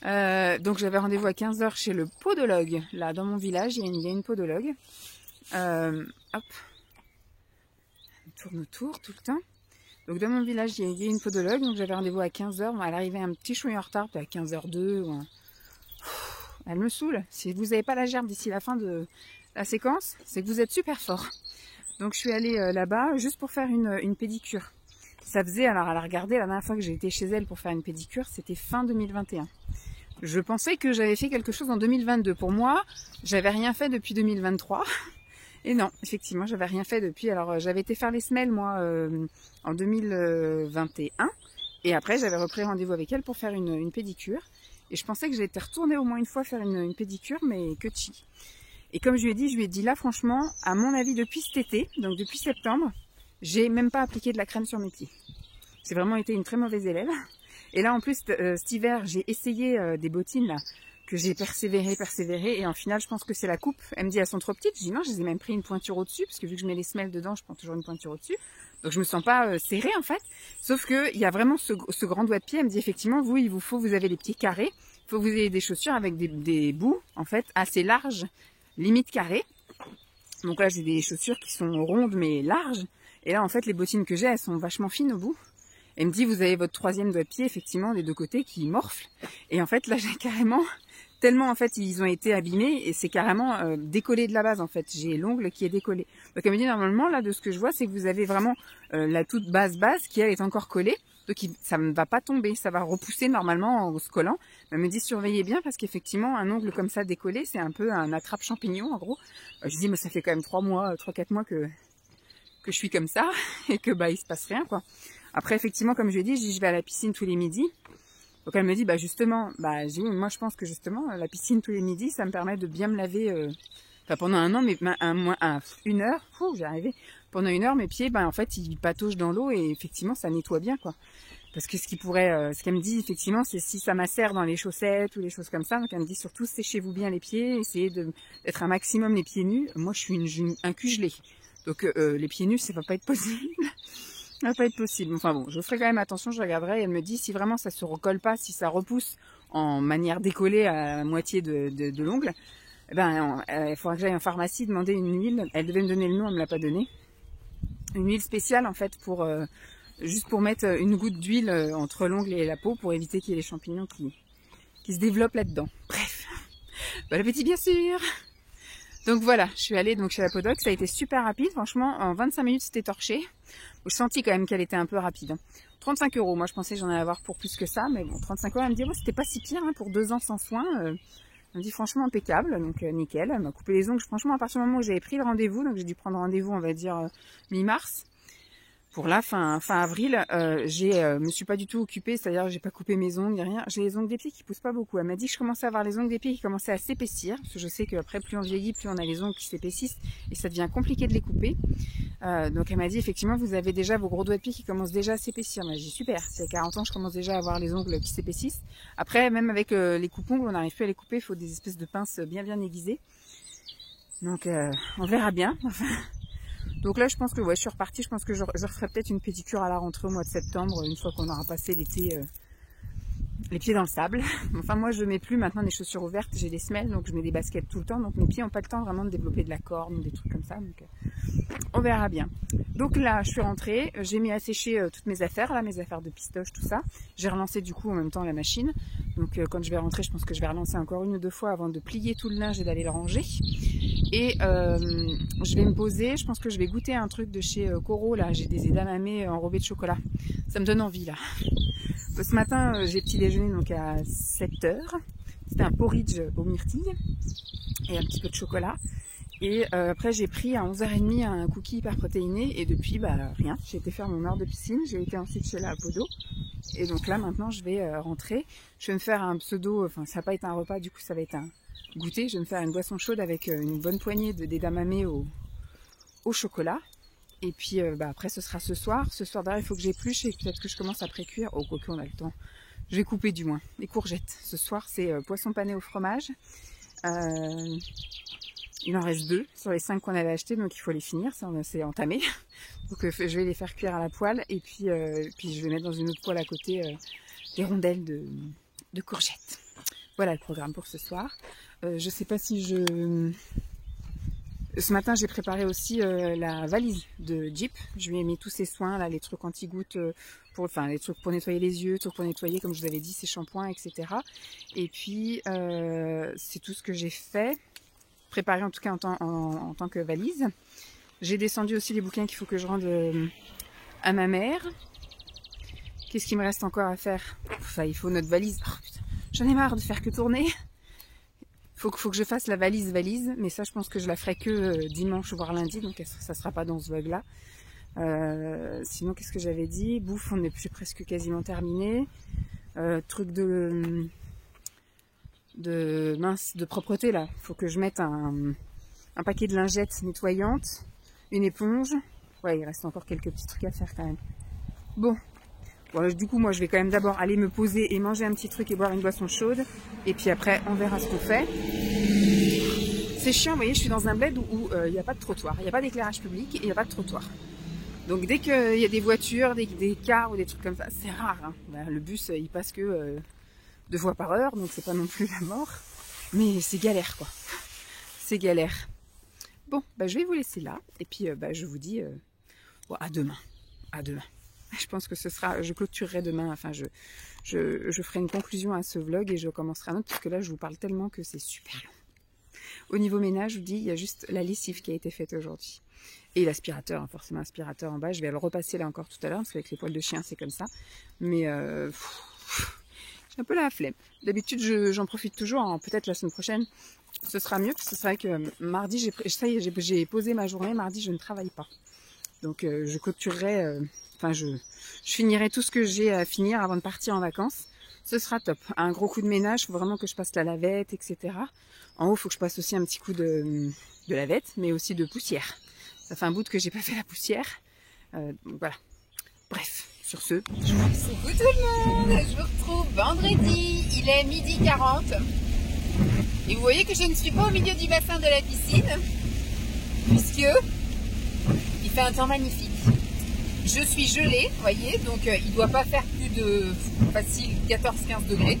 Speaker 1: Donc j'avais rendez-vous à 15h chez le podologue, là dans mon village, il y a une podologue. Hop, on tourne autour tout le temps. Donc dans mon village, il y a une podologue, donc j'avais rendez-vous à 15h. Elle arrivait un petit chouïa en retard, peut-être à 15h02. Elle me saoule. Si vous n'avez pas la gerbe d'ici la fin de la séquence, c'est que vous êtes super fort. Donc je suis allée là-bas juste pour faire une pédicure. Ça faisait, alors elle a regardé, la dernière fois que j'ai été chez elle pour faire une pédicure, c'était fin 2021. Je pensais que j'avais fait quelque chose en 2022. Pour moi, j'avais rien fait depuis 2023. Et non, effectivement, j'avais rien fait depuis. Alors, j'avais été faire les semelles, moi, en 2021. Et après, j'avais repris rendez-vous avec elle pour faire une pédicure. Et je pensais que j'étais retournée au moins une fois faire une pédicure, mais que chi. Et comme je lui ai dit là, franchement, à mon avis, depuis cet été, donc depuis septembre, j'ai même pas appliqué de la crème sur mes pieds. C'est vraiment été une très mauvaise élève. Et là, en plus, cet hiver, j'ai essayé des bottines, là, que j'ai persévéré, et en final, je pense que c'est la coupe. Elle me dit, elles sont trop petites. Je dis non, je les ai même pris une pointure au-dessus, parce que vu que je mets les semelles dedans, je prends toujours une pointure au-dessus. Donc, je me sens pas serrée, en fait. Sauf que il y a vraiment ce grand doigt de pied. Elle me dit, effectivement, vous avez les pieds carrés. Il faut que vous ayez des chaussures avec des bouts, en fait, assez larges, limite carrés. Donc là, j'ai des chaussures qui sont rondes, mais larges. Et là, en fait, les bottines que j'ai, elles sont vachement fines au bout. Elle me dit, vous avez votre 3e doigt de pied, effectivement, des 2 côtés, qui morfle. Et en fait, là, j'ai carrément, tellement, en fait, ils ont été abîmés, et c'est carrément décollé de la base, en fait. J'ai l'ongle qui est décollé. Donc, elle me dit, normalement, là, de ce que je vois, c'est que vous avez vraiment la toute base qui, elle, est encore collée. Donc, ça ne va pas tomber, ça va repousser normalement en se collant. Elle me dit, surveillez bien, parce qu'effectivement, un ongle comme ça décollé, c'est un peu un attrape-champignon, en gros. Je dis, mais ça fait quand même 3-4 mois que je suis comme ça, et que, il se passe rien, quoi. Après, effectivement, comme je lui ai dit, je vais à la piscine tous les midis. Donc elle me dit, justement, moi je pense que justement, la piscine tous les midis, ça me permet de bien me laver, pendant un an, mais une heure, j'y arrivé. Pendant une heure, mes pieds, en fait, ils pataugent dans l'eau et effectivement, ça nettoie bien, quoi. Parce que ce qu'elle me dit, effectivement, c'est si ça macère dans les chaussettes ou les choses comme ça. Donc elle me dit surtout, séchez-vous bien les pieds, essayez d'être un maximum les pieds nus. Moi, je suis un cul gelé. Donc les pieds nus, ça va pas être possible. Ça va pas être possible. Enfin bon, je ferai quand même attention, je regarderai. Et elle me dit si vraiment ça se recolle pas, si ça repousse en manière décollée à la moitié de l'ongle, il faudra que j'aille en pharmacie demander une huile. Elle devait me donner le nom, elle me l'a pas donné. Une huile spéciale en fait pour juste pour mettre une goutte d'huile entre l'ongle et la peau pour éviter qu'il y ait les champignons qui se développent là-dedans. Bref, bon appétit bien sûr. Donc voilà, je suis allée chez la podologue, ça a été super rapide, franchement, en 25 minutes c'était torché. Je sentis quand même qu'elle était un peu rapide. 35 €, moi je pensais que j'en allais avoir pour plus que ça, mais bon, 35 €, elle me dit, c'était pas si pire pour 2 ans sans soins. Elle me dit franchement impeccable, donc nickel. Elle m'a coupé les ongles, franchement à partir du moment où j'avais pris le rendez-vous, donc j'ai dû prendre rendez-vous on va dire mi-mars. Pour là, fin avril, me suis pas du tout occupée, c'est-à-dire j'ai pas coupé mes ongles, rien. J'ai les ongles des pieds qui poussent pas beaucoup. Elle m'a dit que je commençais à avoir les ongles des pieds qui commençaient à s'épaissir, parce que je sais qu'après plus on vieillit, plus on a les ongles qui s'épaississent et ça devient compliqué de les couper. Donc elle m'a dit effectivement vous avez déjà vos gros doigts de pied qui commencent déjà à s'épaissir. J'ai dit super, c'est à 40 ans je commence déjà à avoir les ongles qui s'épaississent. Après même avec les coupe-ongles on n'arrive plus à les couper, il faut des espèces de pinces bien aiguisées. Donc on verra bien. Donc là, je pense que ouais, je suis repartie. Je pense que je referai peut-être une pédicure à la rentrée au mois de septembre, une fois qu'on aura passé l'été, les pieds dans le sable. Enfin, moi, je mets plus maintenant des chaussures ouvertes. J'ai des semelles, donc je mets des baskets tout le temps. Donc mes pieds n'ont pas le temps vraiment de développer de la corne ou des trucs comme ça. Donc on verra bien. Donc là, je suis rentrée. J'ai mis à sécher toutes mes affaires, là, mes affaires de pistoche, tout ça. J'ai relancé du coup en même temps la machine. Donc quand je vais rentrer, je pense que je vais relancer encore une ou deux fois avant de plier tout le linge et d'aller le ranger. Et je vais me poser. Je pense que je vais goûter un truc de chez Coro. Là, j'ai des edamame enrobés de chocolat. Ça me donne envie là. Ce matin, j'ai petit déjeuner donc à 7h. C'était un porridge aux myrtilles et un petit peu de chocolat. Et après, j'ai pris à 11h30 un cookie hyper protéiné. Et depuis, bah rien. J'ai été faire mon heure de piscine. J'ai été ensuite chez la Apodo. Et donc là, maintenant, je vais rentrer. Je vais me faire un pseudo... Enfin, ça va pas être un repas, du coup, ça va être un goûter. Je vais me faire une boisson chaude avec une bonne poignée d'edamame au chocolat. Et puis après ce sera ce soir. Ce soir d'ailleurs il faut que j'épluche et peut-être que je commence à pré-cuire. Oh quoique on a le temps. Je vais couper du moins. Les courgettes. Ce soir c'est poisson pané au fromage. Il en reste 2 sur les 5 qu'on avait achetés, donc il faut les finir. C'est entamé. Donc je vais les faire cuire à la poêle. Et puis je vais mettre dans une autre poêle à côté des rondelles de courgettes. Voilà le programme pour ce soir. Je sais pas si je... Ce matin, j'ai préparé aussi la valise de Jeep. Je lui ai mis tous ses soins, là, les trucs anti-gouttes, les trucs pour nettoyer les yeux, trucs pour nettoyer, comme je vous avais dit, ses shampoings, etc. Et puis, c'est tout ce que j'ai fait, préparé en tout cas en tant que valise. J'ai descendu aussi les bouquins qu'il faut que je rende à ma mère. Qu'est-ce qu'il me reste encore à faire? Enfin, il faut notre valise. Oh, putain, j'en ai marre de faire que tourner. Faut que je fasse la valise, mais ça je pense que je la ferai que dimanche voire lundi, donc ça sera pas dans ce vlog là. Sinon qu'est-ce que j'avais dit? Bouffe, j'ai presque quasiment terminé. Truc de propreté là, faut que je mette un paquet de lingettes nettoyantes, une éponge. Ouais, il reste encore quelques petits trucs à faire quand même. Bon, du coup moi je vais quand même d'abord aller me poser et manger un petit truc et boire une boisson chaude. Et puis après on verra ce qu'on fait. C'est chiant, vous voyez, je suis dans un bled où il n'y a pas de trottoir, il n'y a pas d'éclairage public et il n'y a pas de trottoir. Donc dès qu'il y a des voitures, des cars ou des trucs comme ça, c'est rare. Hein. Ben, le bus il passe que 2 fois par heure, donc c'est pas non plus la mort. Mais c'est galère quoi. C'est galère. Bon, je vais vous laisser là. Et puis je vous dis à demain. À demain. Je pense que je clôturerai demain, enfin je ferai une conclusion à ce vlog et je commencerai un autre parce que là je vous parle tellement que c'est super long. Au niveau ménage, je vous dis, il y a juste la lessive qui a été faite aujourd'hui. Et l'aspirateur, hein, forcément aspirateur en bas, je vais le repasser là encore tout à l'heure parce qu'avec les poils de chien c'est comme ça. Mais j'ai un peu la flemme. D'habitude j'en profite toujours, hein. Peut-être la semaine prochaine ce sera mieux parce que c'est vrai que mardi, j'ai posé ma journée, mardi je ne travaille pas. Donc je clôturerai... je finirai tout ce que j'ai à finir avant de partir en vacances. Ce sera top. Un gros coup de ménage, il faut vraiment que je passe la lavette, etc. En haut, il faut que je passe aussi un petit coup de lavette, mais aussi de poussière. Ça fait un bout que j'ai pas fait la poussière. Voilà. Bref, sur ce, je vous laisse.
Speaker 2: Coucou tout le monde, je vous retrouve vendredi, il est 12h40. Et vous voyez que je ne suis pas au milieu du bassin de la piscine, puisque il fait un temps magnifique. Je suis gelée, vous voyez, donc il ne doit pas faire plus de facile 14-15 degrés.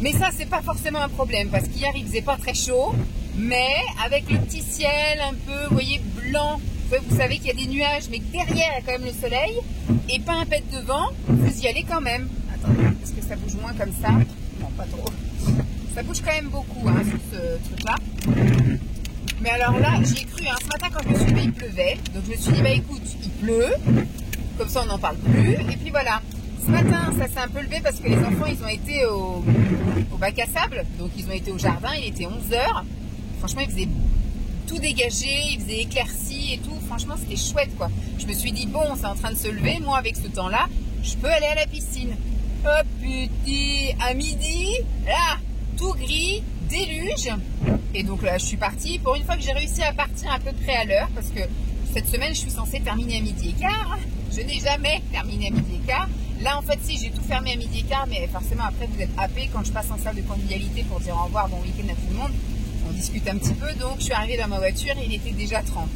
Speaker 2: Mais ça, c'est pas forcément un problème, parce qu'hier, il faisait pas très chaud, mais avec le petit ciel un peu, vous voyez, blanc, vous savez qu'il y a des nuages, mais derrière, il y a quand même le soleil, et pas un pet de vent, vous y allez quand même. Attendez, est-ce que ça bouge moins comme ça? Non, pas trop. Ça bouge quand même beaucoup, hein, sur ce truc-là. Mais alors là, j'y ai cru, hein. Ce matin quand je me suis levée, il pleuvait. Donc je me suis dit, écoute, il pleut. Comme ça, on n'en parle plus. Et puis voilà. Ce matin, ça s'est un peu levé parce que les enfants, ils ont été au bac à sable. Donc ils ont été au jardin, il était 11h. Franchement, il faisait tout dégagé, il faisait éclairci et tout. Franchement, c'était chouette, quoi. Je me suis dit, bon, c'est en train de se lever. Moi, avec ce temps-là, je peux aller à la piscine. Oh putain, à midi, là, tout gris, déluge. Et donc là, je suis partie. Pour une fois que j'ai réussi à partir à peu près à l'heure, parce que cette semaine, je suis censée terminer à 12h15. Je n'ai jamais terminé à 12h15. Là, en fait, si, j'ai tout fermé à 12h15, mais forcément, après, vous êtes happé. Quand je passe en salle de convivialité pour dire au revoir, bon week-end à tout le monde, on discute un petit peu. Donc, je suis arrivée dans ma voiture et il était déjà 30.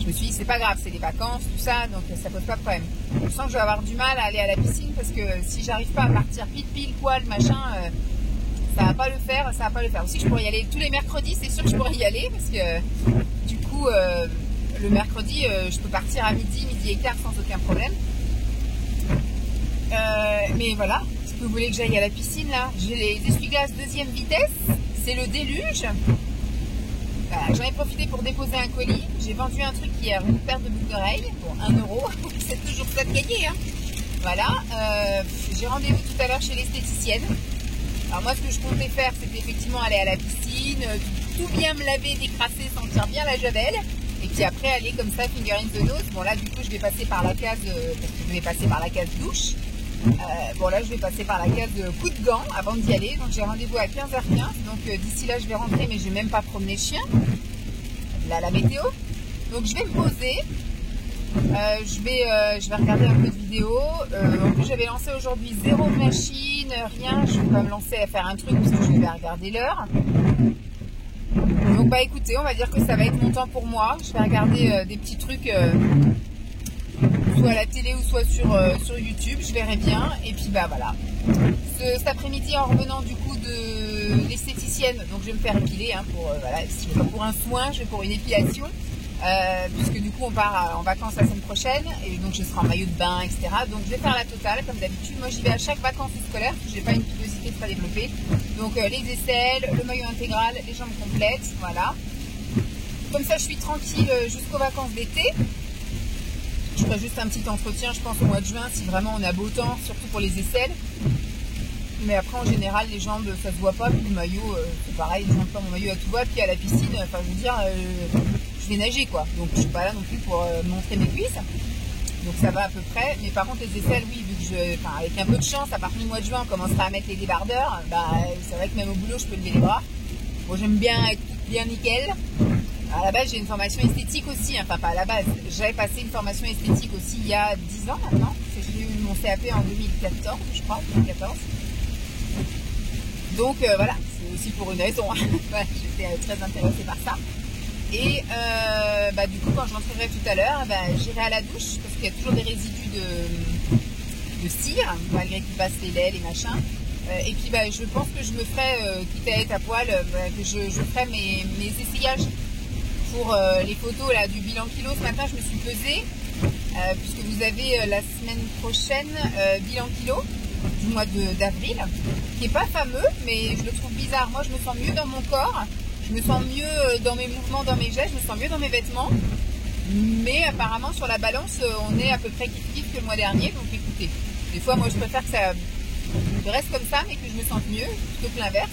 Speaker 2: je me suis dit c'est pas grave, c'est les vacances, tout ça, donc ça pose pas de problème. Je sens que je vais avoir du mal à aller à la piscine parce que si j'arrive pas à partir pile poil machin, ça va pas le faire, ça va pas le faire. Aussi je pourrais y aller tous les mercredis, c'est sûr que je pourrais y aller parce que du coup le mercredi je peux partir à midi et quart sans aucun problème. Mais voilà, si vous voulez que j'aille à la piscine là, j'ai les essuie-glaces deuxième vitesse, c'est le déluge. J'en ai profité pour déposer un colis. J'ai vendu un truc hier, une paire de boucles d'oreilles pour 1 €. C'est toujours ça de gagner. Hein. Voilà. J'ai rendez-vous tout à l'heure chez l'esthéticienne. Alors moi, ce que je comptais faire, c'était effectivement aller à la piscine, tout bien me laver, décrasser, sentir bien la javel. Et puis après, aller comme ça, finger in the nose. Bon là, du coup, je vais passer par la case, parce que je vais passer par la case douche. Bon là je vais passer par la case de coup de gants avant d'y aller, donc j'ai rendez-vous à 15h15, donc d'ici là je vais rentrer mais je vais même pas promener le chien, là la météo, donc je vais me poser, je vais regarder un peu de vidéos, en plus j'avais lancé aujourd'hui 0 machine, rien, je vais pas me lancer à faire un truc parce que je vais regarder l'heure. Donc bah écoutez, on va dire que ça va être mon temps pour moi, je vais regarder des petits trucs soit à la télé ou soit sur YouTube, je verrai bien. Et puis bah voilà. Cet après-midi en revenant du coup de l'esthéticienne, donc je vais me faire épiler hein, pour voilà, si je vais pas pour un soin, je vais pour une épilation. Puisque du coup on part en vacances la semaine prochaine et donc je serai en maillot de bain, etc. Donc je vais faire la totale comme d'habitude. Moi j'y vais à chaque vacances scolaire parce que j'ai pas une pilosité très développée. Donc les aisselles, le maillot intégral, les jambes complètes, voilà. Comme ça je suis tranquille jusqu'aux vacances d'été. Je ferai juste un petit entretien, je pense, au mois de juin, si vraiment on a beau temps, surtout pour les aisselles. Mais après, en général, les jambes, ça se voit pas. Puis le maillot, c'est pareil, je monte pas mon maillot à tout va. Puis à la piscine, enfin, je veux dire, je vais nager, quoi. Donc, je suis pas là non plus pour montrer mes cuisses. Donc, ça va à peu près. Mais par contre, les aisselles, oui, vu que avec un peu de chance, à partir du mois de juin, on commencera à mettre les débardeurs. Bah, c'est vrai que même au boulot, je peux lever les bras. Bon, j'aime bien être bien nickel. À la base, j'ai une formation esthétique aussi, enfin pas à la base, j'avais passé une formation esthétique aussi il y a 10 ans maintenant, j'ai eu mon CAP en 2014, je crois, 2014. Donc voilà, c'est aussi pour une raison, voilà, j'étais très intéressée par ça. Et bah, du coup, quand je rentrerai tout à l'heure, bah, j'irai à la douche, parce qu'il y a toujours des résidus de cire, malgré qu'ils passent les laits, les machins. Et puis bah, je pense que je me ferai, quitte à être à poil, que je ferai mes essayages. Pour les photos là, du bilan kilo, ce matin je me suis pesée puisque vous avez la semaine prochaine bilan kilo du mois d'avril qui n'est pas fameux mais je le trouve bizarre. Moi je me sens mieux dans mon corps, je me sens mieux dans mes mouvements, dans mes gestes, je me sens mieux dans mes vêtements, mais apparemment sur la balance on est à peu près kiff que le mois dernier. Donc écoutez, des fois moi je préfère que ça reste comme ça mais que je me sente mieux plutôt que l'inverse.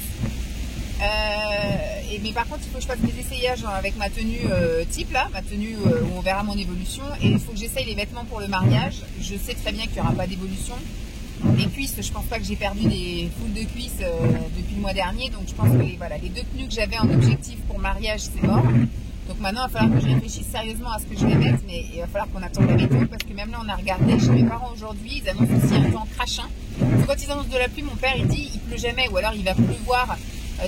Speaker 2: Mais par contre il faut que je fasse des essayages avec ma tenue type là, ma tenue où on verra mon évolution, et il faut que j'essaye les vêtements pour le mariage. Je sais très bien qu'il n'y aura pas d'évolution. Les cuisses, je pense pas que j'ai perdu des foules de cuisses depuis le mois dernier, donc je pense que les 2 tenues que j'avais en objectif pour mariage c'est mort. Donc maintenant il va falloir que je réfléchisse sérieusement à ce que je vais mettre, mais il va falloir qu'on attende la météo parce que même là on a regardé chez mes parents aujourd'hui, ils annoncent aussi un temps crachin. Quand ils annoncent de la pluie, mon père il dit il pleut jamais, ou alors il va pleuvoir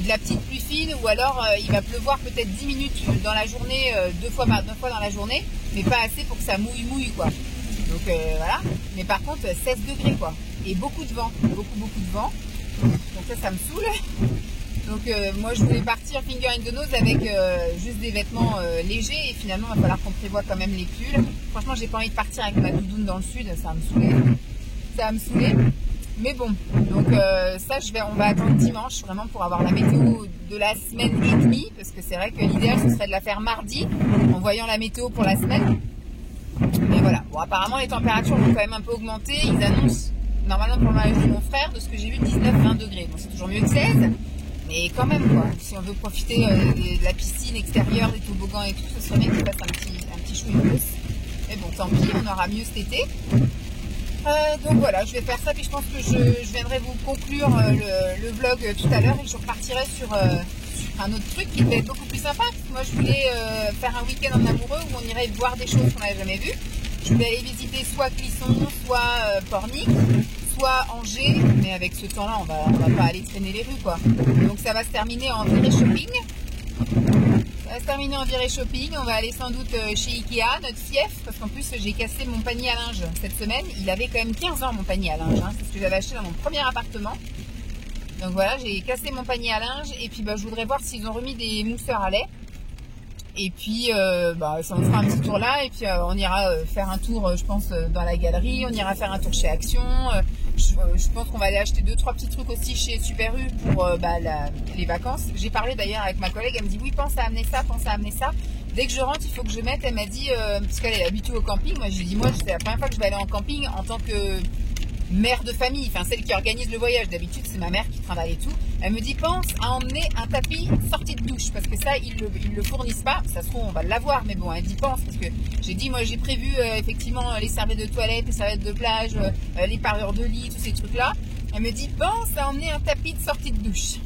Speaker 2: de la petite pluie fine, ou alors il va pleuvoir peut-être 10 minutes dans la journée, 2 fois dans la journée, mais pas assez pour que ça mouille quoi. Donc voilà, mais par contre 16 degrés quoi, et beaucoup de vent, beaucoup de vent, donc ça me saoule. Donc moi je voulais partir finger in the nose avec juste des vêtements légers, et finalement il va falloir qu'on prévoie quand même les pulls. Franchement j'ai pas envie de partir avec ma doudoune dans le sud, ça va me saouler. Mais bon, donc ça on va attendre dimanche vraiment pour avoir la météo de la semaine et demie, parce que c'est vrai que l'idéal ce serait de la faire mardi en voyant la météo pour la semaine. Mais voilà, bon apparemment les températures vont quand même un peu augmenter, ils annoncent normalement pour le mariage de mon frère, de ce que j'ai vu, 19-20 degrés, bon c'est toujours mieux que 16, mais quand même quoi, si on veut profiter de la piscine extérieure, des toboggans et tout, ce serait bien qu'il fasse un petit chouï de plus. Mais bon tant pis, on aura mieux cet été. Donc voilà, je vais faire ça, puis je pense que je viendrai vous conclure le vlog tout à l'heure, et je repartirai sur un autre truc qui devait être beaucoup plus sympa. Moi je voulais faire un week-end en amoureux où on irait voir des choses qu'on n'avait jamais vues. Je voulais aller visiter soit Clisson, soit Pornic, soit Angers, mais avec ce temps-là on va pas aller traîner les rues quoi. Donc ça va se terminer en virée shopping. Ça Ça va se terminer en virée shopping. On va aller sans doute chez Ikea, notre fief, parce qu'en plus j'ai cassé mon panier à linge cette semaine. Il avait quand même 15 ans mon panier à linge, hein. C'est ce que j'avais acheté dans mon premier appartement. Donc voilà, j'ai cassé mon panier à linge et puis je voudrais voir s'ils ont remis des mousseurs à lait. Et puis ça on fera un petit tour là et puis on ira faire un tour je pense dans la galerie, on ira faire un tour chez Action. Je pense qu'on va aller acheter 2-3 petits trucs aussi chez Super U pour les vacances. J'ai parlé d'ailleurs avec ma collègue, elle me dit oui pense à amener ça, pense à amener ça. Dès que je rentre il faut que je mette, elle m'a dit, parce qu'elle est habituée au camping, moi je lui ai dit moi c'est la première fois que je vais aller en camping en tant que mère de famille, enfin celle qui organise le voyage, d'habitude c'est ma mère qui travaille et tout. Elle me dit pense à emmener un tapis sortie de douche parce que ça ils le fournissent pas, ça se trouve on va l'avoir mais bon elle dit pense parce que j'ai dit moi j'ai prévu effectivement les serviettes de toilette, les serviettes de plage, les parures de lit, tous ces trucs là. Elle me dit pense à emmener un tapis de sortie de douche.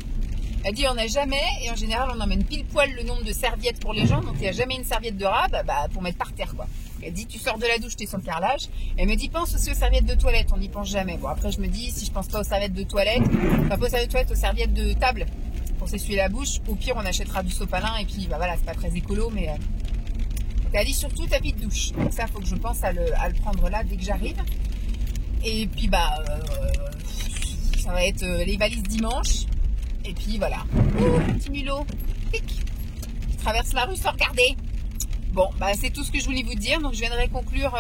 Speaker 2: Elle dit on n'a jamais, et en général on emmène pile poil le nombre de serviettes pour les gens, donc il n'y a jamais une serviette de rat pour mettre par terre quoi. Elle dit tu sors de la douche, tu es sur le carrelage. Elle me dit pense aussi aux serviettes de toilette, on n'y pense jamais. Bon après je me dis si je pense pas aux serviettes de toilette, enfin pas aux serviettes de toilette, aux serviettes de table pour s'essuyer la bouche, au pire on achètera du sopalin et puis voilà c'est pas très écolo mais... Donc elle dit surtout tapis de douche, donc ça faut que je pense à le prendre là dès que j'arrive. Et puis ça va être les valises dimanche. Et puis voilà, petit mulot, qui traverse la rue sans regarder. Bon, c'est tout ce que je voulais vous dire. Donc je viendrai conclure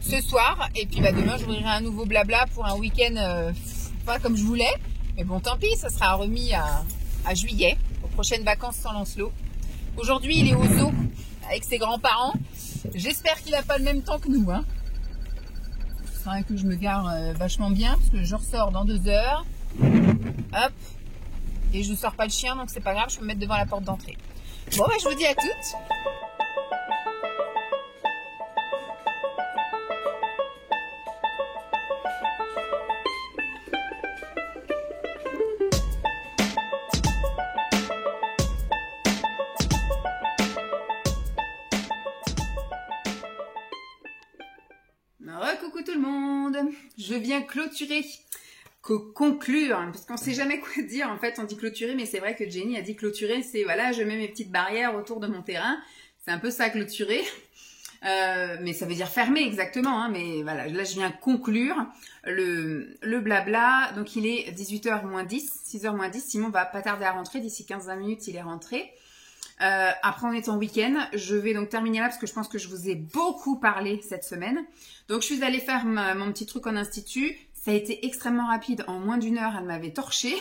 Speaker 2: ce soir. Et puis demain, j'ouvrirai un nouveau blabla pour un week-end pas comme je voulais. Mais bon, tant pis, ça sera remis à juillet, aux prochaines vacances sans Lancelot. Aujourd'hui, il est au zoo avec ses grands-parents. J'espère qu'il n'a pas le même temps que nous. Hein. Ce sera que je me gare vachement bien parce que je ressors dans 2 heures. Hop. Et je ne sors pas le chien, donc c'est pas grave, je peux me mettre devant la porte d'entrée. Bon, je vous dis à toutes.
Speaker 1: Coucou tout le monde. Je viens conclure, parce qu'on sait jamais quoi dire, en fait on dit clôturer, mais c'est vrai que Jenny a dit clôturer, c'est voilà, je mets mes petites barrières autour de mon terrain, c'est un peu ça clôturer, mais ça veut dire fermer exactement, hein, mais voilà, là je viens conclure le blabla, donc il est 18h moins 10, 6h moins 10, Simon va pas tarder à rentrer, d'ici 15-20 minutes il est rentré. Après on est en week-end, je vais donc terminer là parce que je pense que je vous ai beaucoup parlé cette semaine. Donc je suis allée faire mon petit truc en institut. Ça a été extrêmement rapide, en moins d'1 heure, elle m'avait torché.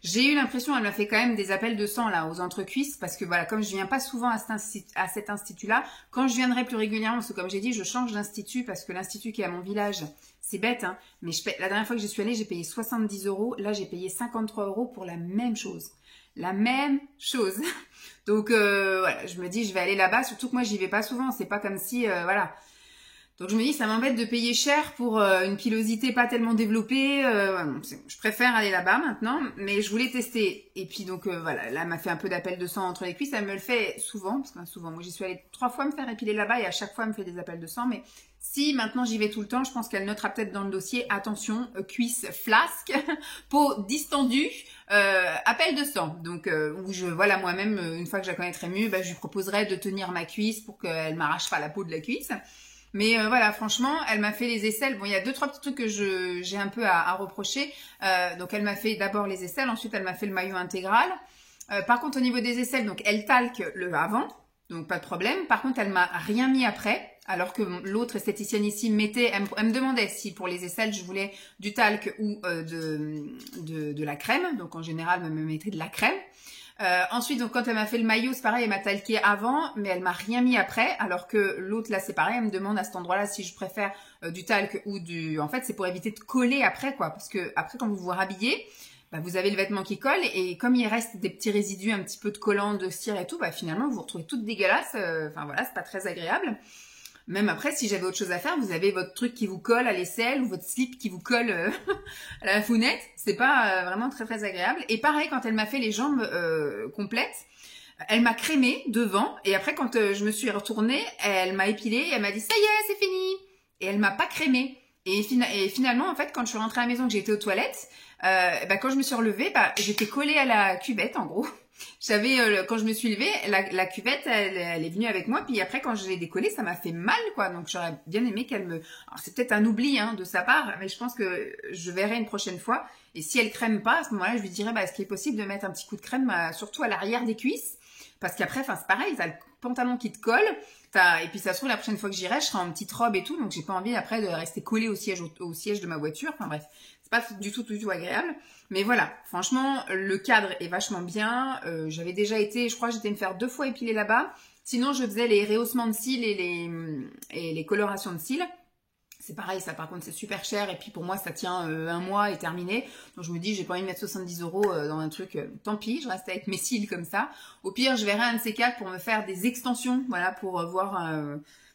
Speaker 1: J'ai eu l'impression, elle m'a fait quand même des appels de sang là aux entrecuisses parce que voilà, comme je viens pas souvent à cet institut-là, quand je viendrai plus régulièrement, parce que comme j'ai dit, je change d'institut parce que l'institut qui est à mon village, c'est bête, hein, mais la dernière fois que j'y suis allée, j'ai payé 70 €. Là, j'ai payé 53 € pour la même chose. La même chose. Donc voilà, je me dis, je vais aller là-bas, surtout que moi, j'y vais pas souvent. C'est pas comme si, voilà. Donc je me dis, ça m'embête de payer cher pour une pilosité pas tellement développée. Je préfère aller là-bas maintenant, mais je voulais tester. Et puis donc voilà, là elle m'a fait un peu d'appel de sang entre les cuisses. Elle me le fait souvent, parce que souvent, moi j'y suis allée 3 fois me faire épiler là-bas et à chaque fois elle me fait des appels de sang. Mais si maintenant j'y vais tout le temps, je pense qu'elle notera peut-être dans le dossier, attention, cuisse flasque, peau distendue, appel de sang. Donc où voilà, moi-même, une fois que je la connaîtrai mieux, je lui proposerai de tenir ma cuisse pour qu'elle m'arrache pas la peau de la cuisse. Mais voilà, franchement, elle m'a fait les aisselles. Bon, il y a 2-3 petits trucs que j'ai un peu à reprocher. Donc, elle m'a fait d'abord les aisselles. Ensuite, elle m'a fait le maillot intégral. Par contre, au niveau des aisselles, donc elle talque le avant. Donc, pas de problème. Par contre, elle m'a rien mis après. Alors que l'autre esthéticienne ici mettait... Elle me demandait si pour les aisselles, je voulais du talc ou de la crème. Donc, en général, elle me mettait de la crème. Ensuite, donc quand elle m'a fait le maillot, c'est pareil, elle m'a talqué avant, mais elle m'a rien mis après, alors que l'autre là, c'est pareil, elle me demande à cet endroit-là si je préfère du talc ou du... En fait, c'est pour éviter de coller après, quoi, parce que après, quand vous vous rhabillez, vous avez le vêtement qui colle, et comme il reste des petits résidus, un petit peu de collant, de cire et tout, finalement, vous vous retrouvez toutes dégueulasses, enfin voilà, c'est pas très agréable. Même après, si j'avais autre chose à faire, vous avez votre truc qui vous colle à l'aisselle ou votre slip qui vous colle à la founette. C'est pas vraiment très très agréable. Et pareil, quand elle m'a fait les jambes complètes, elle m'a crémé devant. Et après, quand je me suis retournée, elle m'a épilé et elle m'a dit « ça y est, c'est fini !» Et elle m'a pas crémé. Et finalement, en fait, quand je suis rentrée à la maison, que j'étais aux toilettes, quand je me suis relevée, j'étais collée à la cuvette, en gros. Quand je me suis levée, la cuvette, elle est venue avec moi. Puis après, quand je l'ai décollée, ça m'a fait mal, quoi. Donc, j'aurais bien aimé qu'elle me... Alors, c'est peut-être un oubli de sa part, mais je pense que je verrai une prochaine fois. Et si elle crème pas, à ce moment-là, je lui dirai, est-ce qu'il est possible de mettre un petit coup de crème, surtout à l'arrière des cuisses? Parce qu'après, c'est pareil, t'as le pantalon qui te colle. Et puis, ça se trouve, la prochaine fois que j'irai, je serai en petite robe et tout. Donc, j'ai pas envie après de rester collée au siège de ma voiture. Enfin, bref. C'est pas du tout agréable. Mais voilà, franchement, le cadre est vachement bien. J'avais déjà été, je crois que j'étais me faire 2 fois épiler là-bas. Sinon, je faisais les rehaussements de cils et les colorations de cils. C'est pareil, ça par contre, c'est super cher. Et puis pour moi, ça tient 1 mois et terminé. Donc je me dis, j'ai pas envie de mettre 70 € dans un truc. Tant pis, je reste avec mes cils comme ça. Au pire, je verrai un de ces 4 pour me faire des extensions. Voilà, pour voir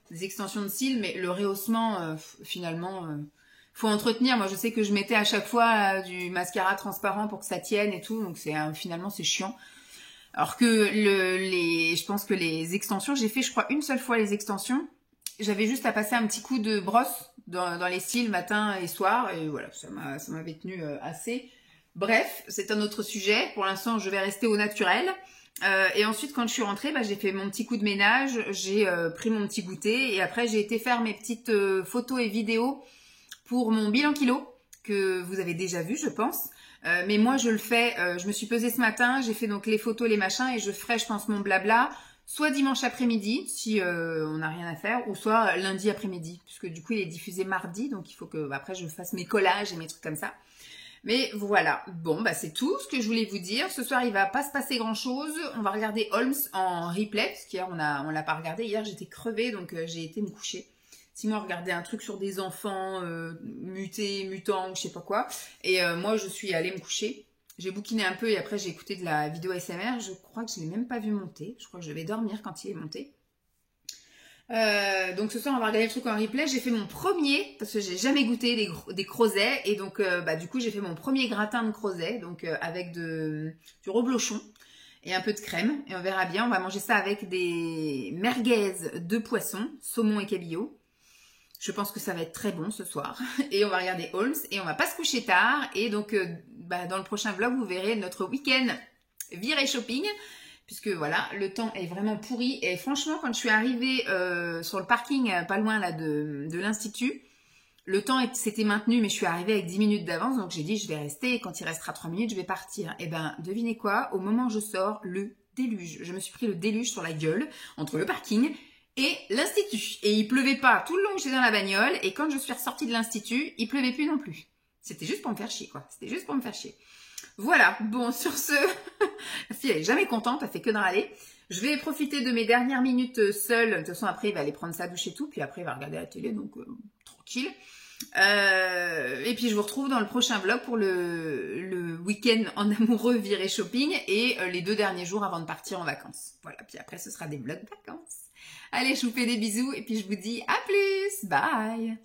Speaker 1: des extensions de cils. Mais le rehaussement, finalement... faut entretenir. Moi, je sais que je mettais à chaque fois du mascara transparent pour que ça tienne et tout. Donc, finalement, c'est chiant. Alors que je pense que les extensions, j'ai fait, je crois, une seule fois les extensions. J'avais juste à passer un petit coup de brosse dans les cils matin et soir. Et voilà, ça m'avait tenu assez. Bref, c'est un autre sujet. Pour l'instant, je vais rester au naturel. Et ensuite, quand je suis rentrée, j'ai fait mon petit coup de ménage. J'ai pris mon petit goûter. Et après, j'ai été faire mes petites photos et vidéos pour mon bilan kilo, que vous avez déjà vu, je pense. Mais moi, je le fais, je me suis pesée ce matin, j'ai fait donc les photos, les machins, et je ferai, je pense, mon blabla, soit dimanche après-midi, si on n'a rien à faire, ou soit lundi après-midi, puisque du coup, il est diffusé mardi, donc il faut que après je fasse mes collages et mes trucs comme ça. Mais voilà, bon, c'est tout ce que je voulais vous dire. Ce soir, il va pas se passer grand-chose. On va regarder Holmes en replay, parce qu'hier, on l'a pas regardé. Hier, j'étais crevée, donc j'ai été me coucher. Simon regardait un truc sur des enfants mutants, je sais pas quoi. Et moi, je suis allée me coucher. J'ai bouquiné un peu et après, j'ai écouté de la vidéo ASMR. Je crois que je l'ai même pas vu monter. Je crois que je vais dormir quand il est monté. Donc ce soir, on va regarder le truc en replay. J'ai fait mon premier, parce que j'ai jamais goûté des crozets. Et donc, du coup, j'ai fait mon premier gratin de crozet, donc avec du reblochon et un peu de crème. Et on verra bien. On va manger ça avec des merguez de poisson, saumon et cabillaud. Je pense que ça va être très bon ce soir. Et on va regarder Holmes et on va pas se coucher tard. Et donc, dans le prochain vlog, vous verrez notre week-end viré shopping. Puisque voilà, le temps est vraiment pourri. Et franchement, quand je suis arrivée sur le parking pas loin là de l'Institut, le temps s'était maintenu, mais je suis arrivée avec 10 minutes d'avance. Donc j'ai dit, je vais rester. Et quand il restera 3 minutes, je vais partir. Et devinez quoi? Au moment où je sors, le déluge. Je me suis pris le déluge sur la gueule entre le parking et l'Institut. Et il pleuvait pas tout le long que j'étais dans la bagnole. Et quand je suis ressortie de l'Institut, il pleuvait plus non plus. C'était juste pour me faire chier, quoi. C'était juste pour me faire chier. Voilà. Bon, sur ce, la fille, elle est jamais contente. Elle fait que de râler. Je vais profiter de mes dernières minutes seule. De toute façon, après, il va aller prendre sa douche et tout. Puis après, il va regarder la télé. Donc, tranquille. Et puis, je vous retrouve dans le prochain vlog pour le week-end en amoureux viré shopping. Et les 2 derniers jours avant de partir en vacances. Voilà. Puis après, ce sera des vlogs vacances. Allez, je vous fais des bisous et puis je vous dis à plus. Bye.